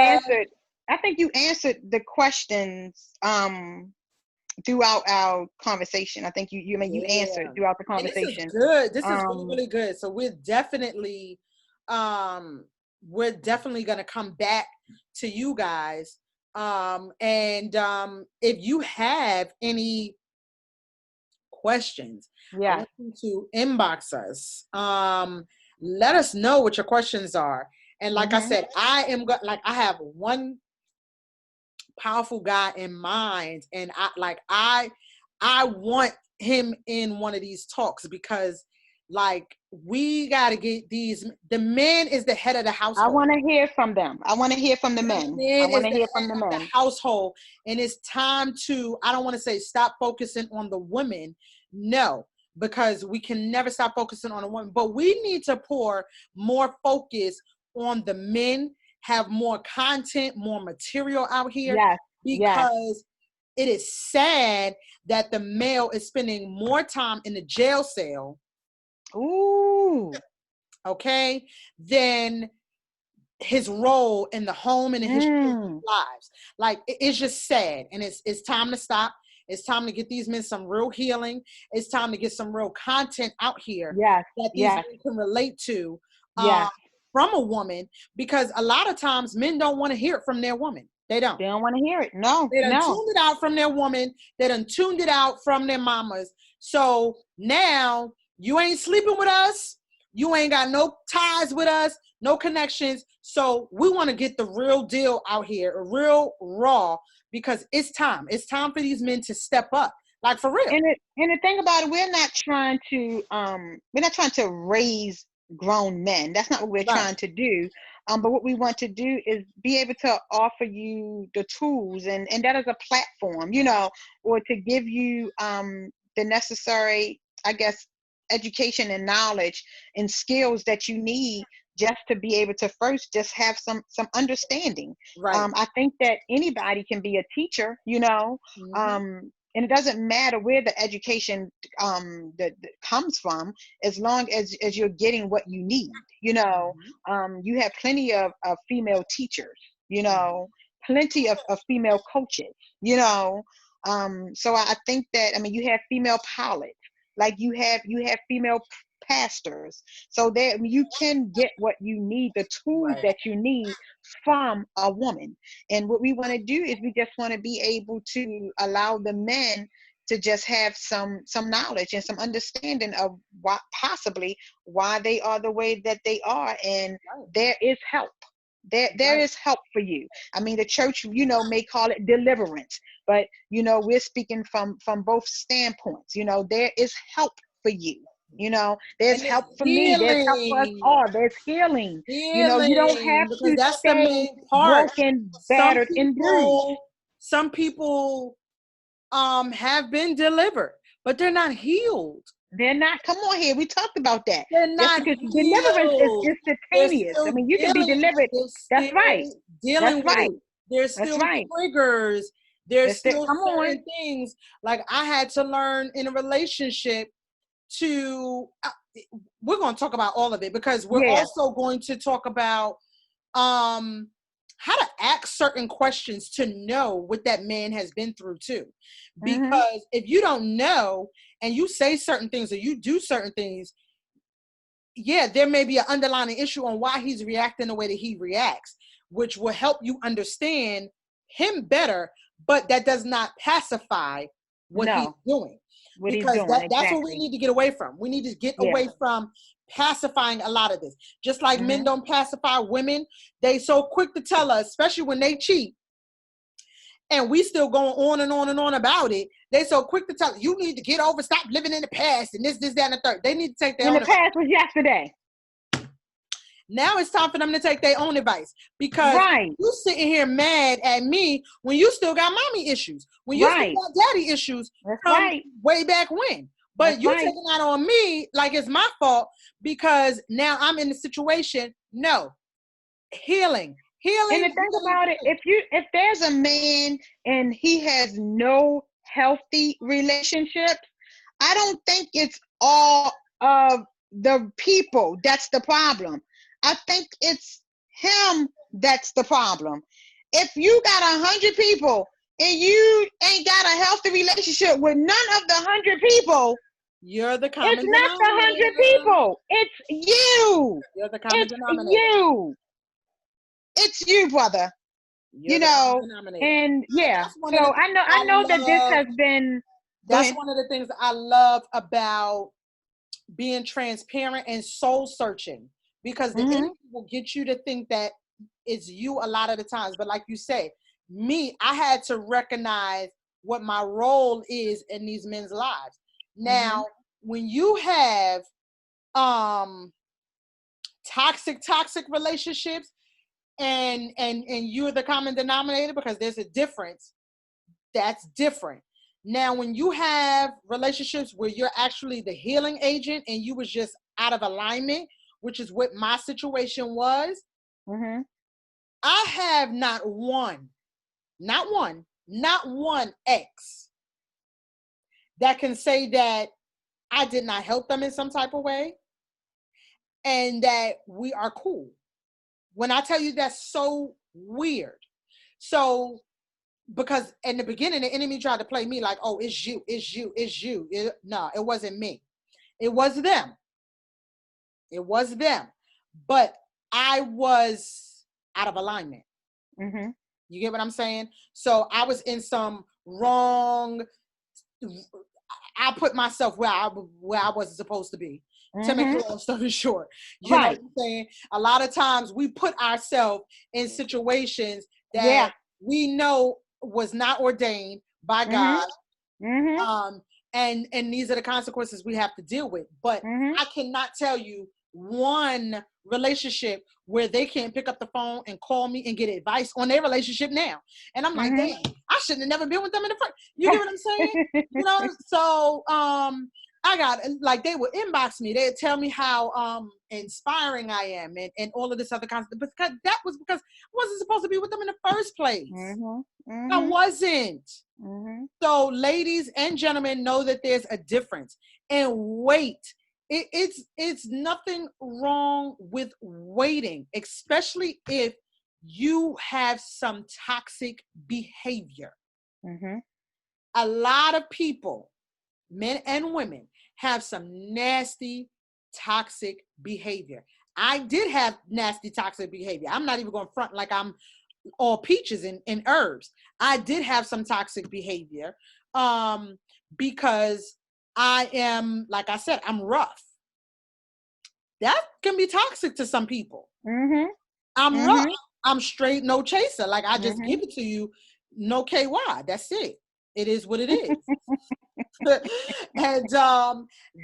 [SPEAKER 2] answered the questions throughout our conversation. I think you answered throughout the conversation.
[SPEAKER 1] And this is good. This is really, really good. So we're definitely we're definitely going to come back to you guys. If you have any questions, I want you to inbox us. Let us know what your questions are. And like I said, I have one powerful guy in mind, and I want him in one of these talks, because like we got to get the man is the head of the household.
[SPEAKER 2] I want to hear from them. I want to hear from the men. I want to hear from the men.
[SPEAKER 1] The household, and it's time to, I don't want to say stop focusing on the women. No, because we can never stop focusing on the women, but we need to pour more focus on the men, have more content, more material out here.
[SPEAKER 2] Yes.
[SPEAKER 1] Because it is sad that the male is spending more time in the jail cell.
[SPEAKER 2] Ooh.
[SPEAKER 1] Okay. Than his role in the home and in his lives. Like, it's just sad. And it's time to stop. It's time to get these men some real healing. It's time to get some real content out here that these men can relate to from a woman, because a lot of times men don't want to hear it from their woman. They don't
[SPEAKER 2] want to hear it. No.
[SPEAKER 1] They done tuned it out from their woman. They done tuned it out from their mamas. So now you ain't sleeping with us. You ain't got no ties with us, no connections. So we want to get the real deal out here, real raw, because it's time. It's time for these men to step up, like for real.
[SPEAKER 2] And the thing about it, we're not trying to raise grown men. That's not what we're trying to do. But what we want to do is be able to offer you the tools, and that is a platform, or to give you the necessary, I guess, education and knowledge and skills that you need just to be able to first just have some understanding.
[SPEAKER 1] Right.
[SPEAKER 2] I think that anybody can be a teacher, and it doesn't matter where the education that comes from, as long as you're getting what you need. You have plenty of female teachers, plenty of female coaches, so I think that, you have female pilots, like you have female pastors, so that you can get what you need, the tools that you need from a woman. And what we want to do is we just want to be able to allow the men to just have some knowledge and some understanding of why they are the way that they are. And there is help. There is help for you. The church, may call it deliverance, but we're speaking from both standpoints. There is help for you. There's help for me. There's help for us all. There's healing. You don't have to
[SPEAKER 1] that's
[SPEAKER 2] stay
[SPEAKER 1] the main part.
[SPEAKER 2] Broken, battered, and bruised.
[SPEAKER 1] Some people have been delivered, but they're not healed.
[SPEAKER 2] They're not. Come on here. We talked about that.
[SPEAKER 1] They're not
[SPEAKER 2] because deliverance is instantaneous. You can be delivered. That's right.
[SPEAKER 1] Dealing with it. There's still triggers. There's still certain things. Like, I had to learn in a relationship to, we're going to talk about all of it, because we're also going to talk about how to ask certain questions to know what that man has been through too. Because if you don't know and you say certain things or you do certain things, there may be an underlying issue on why he's reacting the way that he reacts, which will help you understand him better, but that does not pacify what he's doing. That's what we need to get away from. We need to get away from pacifying a lot of this. Just like men don't pacify women, they so quick to tell us, especially when they cheat, and we still going on and on and on about it. They so quick to tell you need to get over, stop living in the past, and this, that, and the third. They need to take their own advice.
[SPEAKER 2] The past was yesterday.
[SPEAKER 1] Now it's time for them to take their own advice, because you sitting here mad at me when you still got mommy issues, when you still got daddy issues from way back when. But you taking that on me like it's my fault because now I'm in the situation. No. Healing.
[SPEAKER 2] And the thing about it, if there's a man and he has no healthy relationships, I don't think it's all of the people that's the problem. I think it's him that's the problem. If you got 100 people and you ain't got a healthy relationship with none of the 100 people,
[SPEAKER 1] you're the common
[SPEAKER 2] denominator. It's not the 100 people. It's you.
[SPEAKER 1] You're the common denominator.
[SPEAKER 2] You. it's you, brother.
[SPEAKER 1] You're
[SPEAKER 2] You
[SPEAKER 1] the
[SPEAKER 2] know,
[SPEAKER 1] common denominator.
[SPEAKER 2] and yeah.
[SPEAKER 1] That's one
[SPEAKER 2] So
[SPEAKER 1] of the
[SPEAKER 2] I know that this has been.
[SPEAKER 1] That's one of the things I love about being transparent and soul searching, because the enemy will get you to think that it's you a lot of the times. But like you say, me, I had to recognize what my role is in these men's lives. Now, when you have toxic relationships and you're the common denominator, because there's a difference, that's different. Now, when you have relationships where you're actually the healing agent and you was just out of alignment, which is what my situation was, I have not one ex that can say that I did not help them in some type of way and that we are cool. When I tell you, that's so weird. So, because in the beginning, the enemy tried to play me like, oh, it's you. No, it wasn't me. It was them. But I was out of alignment. You get what I'm saying? So I was in some wrong, I put myself where I wasn't supposed to be. To make a long story short, you know what I'm saying? A lot of times we put ourselves in situations that we know was not ordained by God. And these are the consequences we have to deal with. But I cannot tell you one relationship where they can't pick up the phone and call me and get advice on their relationship now. And I'm like, damn, I shouldn't have never been with them in the first. You get what I'm saying? You know, so I got, like, they would inbox me. They'd tell me how inspiring I am and all of this other kind of stuff. Because that was because I wasn't supposed to be with them in the first place. I wasn't. So ladies and gentlemen, know that there's a difference. And wait. It's nothing wrong with waiting, especially if you have some toxic behavior. A lot of people, men and women, have some nasty, toxic behavior. I did have nasty, toxic behavior. I'm not even going to front like I'm all peaches and herbs. I did have some toxic behavior because I am, like I said, I'm rough. That can be toxic to some people. I'm rough. I'm straight, no chaser. Like, I just give it to you, no KY. That's it. It is what it is. And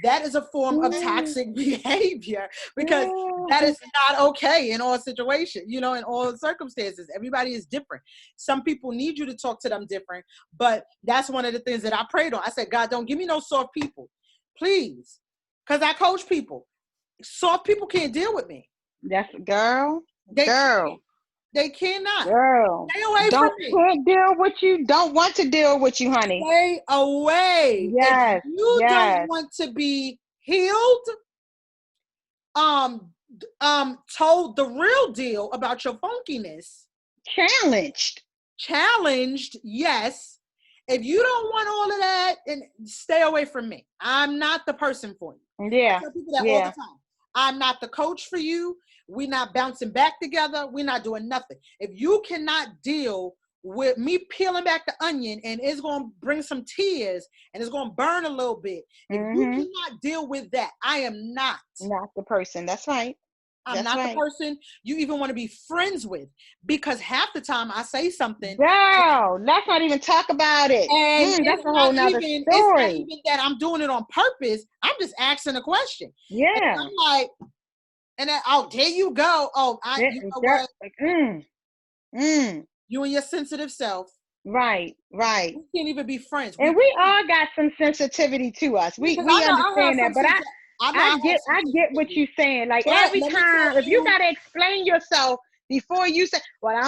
[SPEAKER 1] that is a form of toxic behavior, because that is not okay in all situations, you know, in all circumstances. Everybody is different. Some people need you to talk to them different, but that's one of the things that I prayed on. I said, God, don't give me no soft people, please, because I coach people. Soft people can't deal with me.
[SPEAKER 2] That's girl.
[SPEAKER 1] They cannot.
[SPEAKER 2] Girl.
[SPEAKER 1] Stay away from me.
[SPEAKER 2] Can't deal with you. Don't want to deal with you, honey.
[SPEAKER 1] Stay away.
[SPEAKER 2] Yes.
[SPEAKER 1] If you don't want to be healed, told the real deal about your funkiness. Challenged, yes. If you don't want all of that, then stay away from me. I'm not the person for you.
[SPEAKER 2] Yeah.
[SPEAKER 1] I tell people that all the time. I'm not the coach for you. We're not bouncing back together. We're not doing nothing. If you cannot deal with me peeling back the onion and it's going to bring some tears and it's going to burn a little bit, if you cannot deal with that, I am not
[SPEAKER 2] the person. That's right.
[SPEAKER 1] I'm not the person you even want to be friends with, because half the time I say something.
[SPEAKER 2] Girl, let's not even talk about it.
[SPEAKER 1] And
[SPEAKER 2] that's a whole nother story.
[SPEAKER 1] It's not even that I'm doing it on purpose. I'm just asking a question.
[SPEAKER 2] Yeah.
[SPEAKER 1] And I'm like, and then, oh, there you go. Oh, you know what? You and your sensitive self.
[SPEAKER 2] Right.
[SPEAKER 1] We can't even be friends.
[SPEAKER 2] And we all got some sensitivity to us. We understand that, but I get what you're saying. Like, every time, if you gotta explain yourself before you say, well,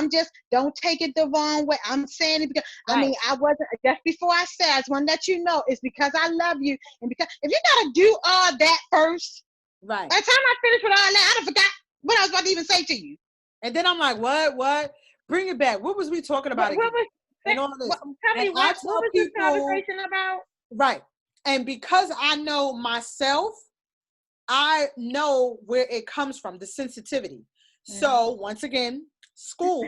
[SPEAKER 2] don't take it the wrong way. I'm saying it because I mean, I wasn't, just before I said, I just want to let you know it's because I love you. And because if you gotta do all that first, by the time I finish with all that, I forgot what I was about to even say to you.
[SPEAKER 1] And then I'm like, what? Bring it back. What was we talking about again? And all of this.
[SPEAKER 2] Tell me, what was this conversation about?
[SPEAKER 1] Right. And because I know myself, I know where it comes from, the sensitivity. So once again, school,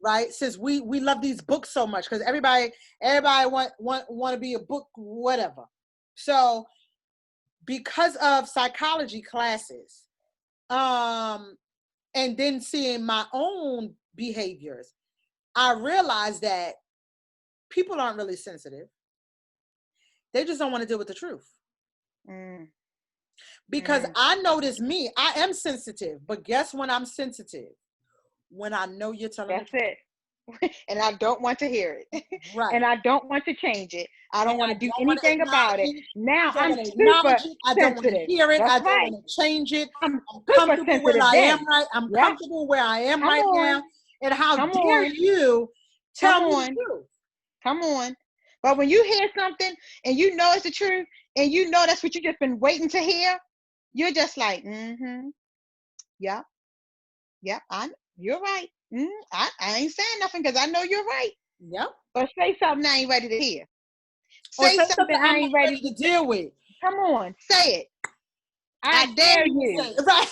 [SPEAKER 1] right? Since we love these books so much, because everybody want to be a book, whatever. So because of psychology classes, and then seeing my own behaviors, I realized that people aren't really sensitive. They just don't want to deal with the truth. Because I notice me, I am sensitive, but guess when I'm sensitive? When I know you're telling
[SPEAKER 2] That's it. And I don't want to hear it.
[SPEAKER 1] Right.
[SPEAKER 2] And I don't want to change it. I don't want to do anything about it. Now I'm super sensitive.
[SPEAKER 1] I don't want to hear it. I don't want to change it. I'm comfortable where I am right. I'm comfortable where I am right now. And how dare you tell me the truth?
[SPEAKER 2] Come on. But when you hear something and you know it's the truth and you know that's what you've just been waiting to hear, you're just like, yeah, you're right. I ain't saying nothing because I know you're right.
[SPEAKER 1] Yep.
[SPEAKER 2] But say something I ain't ready to hear. Say something I ain't ready
[SPEAKER 1] to deal with.
[SPEAKER 2] Come on, say it. I dare you.
[SPEAKER 1] Right.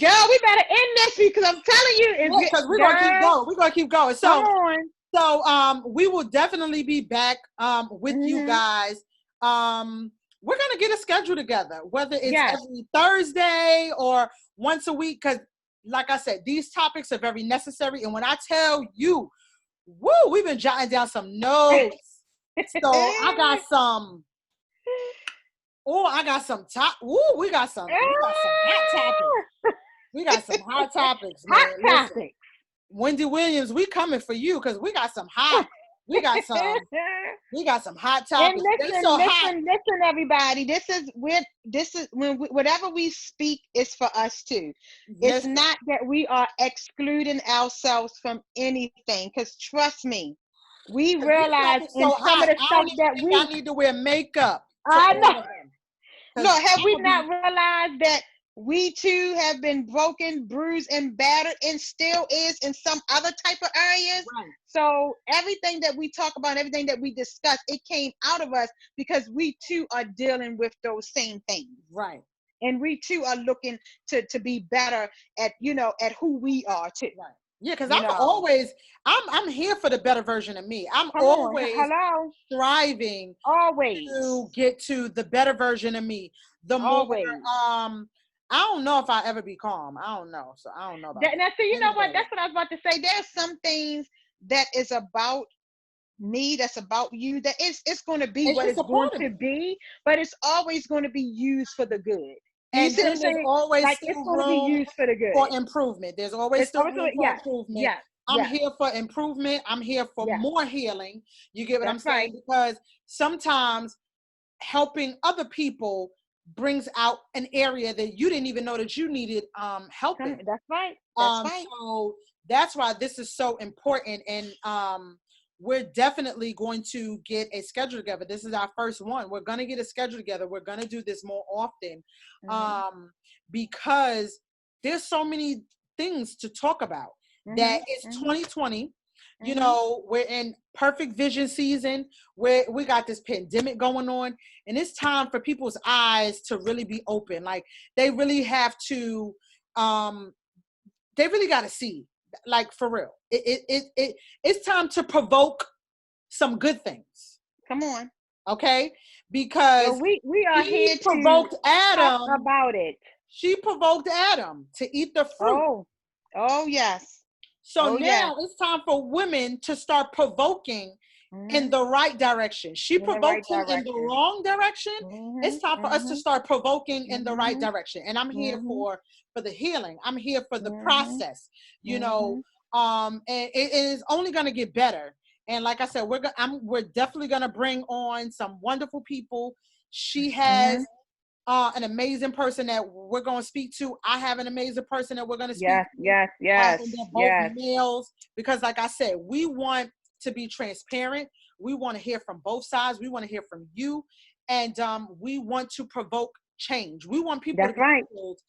[SPEAKER 2] Girl, we better end this because I'm telling you.
[SPEAKER 1] Because we're going to keep going. We're going to keep going. So,
[SPEAKER 2] come on.
[SPEAKER 1] So we will definitely be back with you guys. We're going to get a schedule together, whether it's every Thursday or once a week, because like I said, these topics are very necessary. And when I tell you, we've been jotting down some notes. So I got some we got some hot topics. We got some hot topics, man.
[SPEAKER 2] Hot topics.
[SPEAKER 1] Wendy Williams, we coming for you because we got some hot topics.
[SPEAKER 2] And listen, everybody. This is when whatever we speak is for us too. It's not that we are excluding ourselves from anything. Because trust me, we realize in some of the stuff that
[SPEAKER 1] I need to wear makeup.
[SPEAKER 2] I know. No, have we not realized that we too have been broken, bruised, and battered, and still is in some other type of areas?
[SPEAKER 1] Right.
[SPEAKER 2] So everything that we talk about, everything that we discuss, it came out of us because we too are dealing with those same things.
[SPEAKER 1] Right.
[SPEAKER 2] And we too are looking to be better at who we are too.
[SPEAKER 1] Right. Yeah, because I'm here for the better version of me. I'm always striving to get to the better version of me. The more I don't know if I ever be calm. I don't know. So I don't know about
[SPEAKER 2] that. Now, so you know what? That's what I was about to say. There's some things that is about me, that's about you, that it's going to be what it's going to be, but it's always going to be used for the good.
[SPEAKER 1] And then there's always
[SPEAKER 2] like it's going to be used for the good.
[SPEAKER 1] For improvement. There's always still room for improvement.
[SPEAKER 2] Yeah.
[SPEAKER 1] I'm here for improvement. I'm here for more healing. You get what I'm saying? Right. Because sometimes helping other people brings out an area that you didn't even know that you needed help in.
[SPEAKER 2] That's right. That's right.
[SPEAKER 1] So that's why this is so important. And we're definitely going to get a schedule together. This is our first one. We're going to get a schedule together. We're going to do this more often because there's so many things to talk about. That it's 2020. You know, we're in perfect vision season where we got this pandemic going on, and it's time for people's eyes to really be open. Like they really have to, they really got to see, like for real. It's time to provoke some good things.
[SPEAKER 2] Come on.
[SPEAKER 1] Okay? Because
[SPEAKER 2] we are here to
[SPEAKER 1] provoked Adam
[SPEAKER 2] talk about it.
[SPEAKER 1] She provoked Adam to eat the fruit.
[SPEAKER 2] Oh yes.
[SPEAKER 1] So now it's time for women to start provoking in the right direction. She provoked him in the wrong direction. It's time for us to start provoking in the right direction. And I'm here for the healing. I'm here for the process, you know, and it is only going to get better. And like I said, we're definitely going to bring on some wonderful people. She has an amazing person that we're going to speak to. I have an amazing person that we're going to speak to.
[SPEAKER 2] Yes.
[SPEAKER 1] And they're both males, because like I said, we want to be transparent. We want to hear from both sides. We want to hear from you. And we want to provoke change. We want people to be healed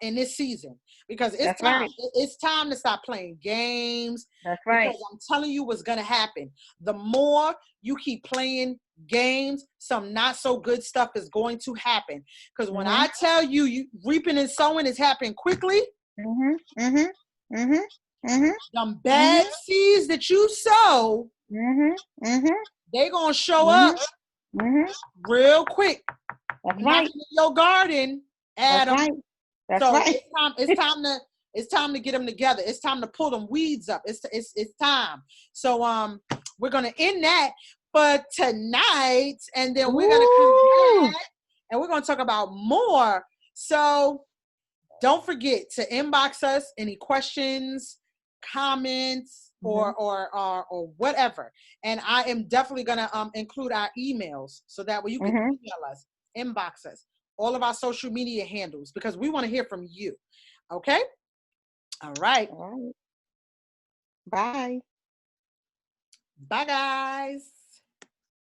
[SPEAKER 1] in this season, because it's time. It's time to stop playing games.
[SPEAKER 2] That's right.
[SPEAKER 1] Because I'm telling you what's going to happen. The more you keep playing games, some not so good stuff is going to happen. Because when I tell you, reaping and sowing is happening quickly,
[SPEAKER 2] Mhm. Mhm. Mhm. Mhm.
[SPEAKER 1] Them
[SPEAKER 2] Mhm.
[SPEAKER 1] bad seeds that you sow,
[SPEAKER 2] Mhm. Mhm.
[SPEAKER 1] they gonna show up
[SPEAKER 2] Mhm. Mhm.
[SPEAKER 1] real quick,
[SPEAKER 2] That's right.
[SPEAKER 1] knocking in your garden,
[SPEAKER 2] That's
[SPEAKER 1] Adam.
[SPEAKER 2] right. That's
[SPEAKER 1] So
[SPEAKER 2] right.
[SPEAKER 1] it's time to get them together. It's time to pull them weeds up. It's time. So we're gonna end that for tonight, and then we're gonna come
[SPEAKER 2] Ooh.
[SPEAKER 1] back and we're gonna talk about more. So don't forget to inbox us any questions, comments,
[SPEAKER 2] Mhm.
[SPEAKER 1] or whatever. And I am definitely gonna include our emails so that way you can
[SPEAKER 2] Mhm.
[SPEAKER 1] email us, inbox us, all of our social media handles because we want to hear from you. Okay? All right.
[SPEAKER 2] All right. Bye.
[SPEAKER 1] Bye guys.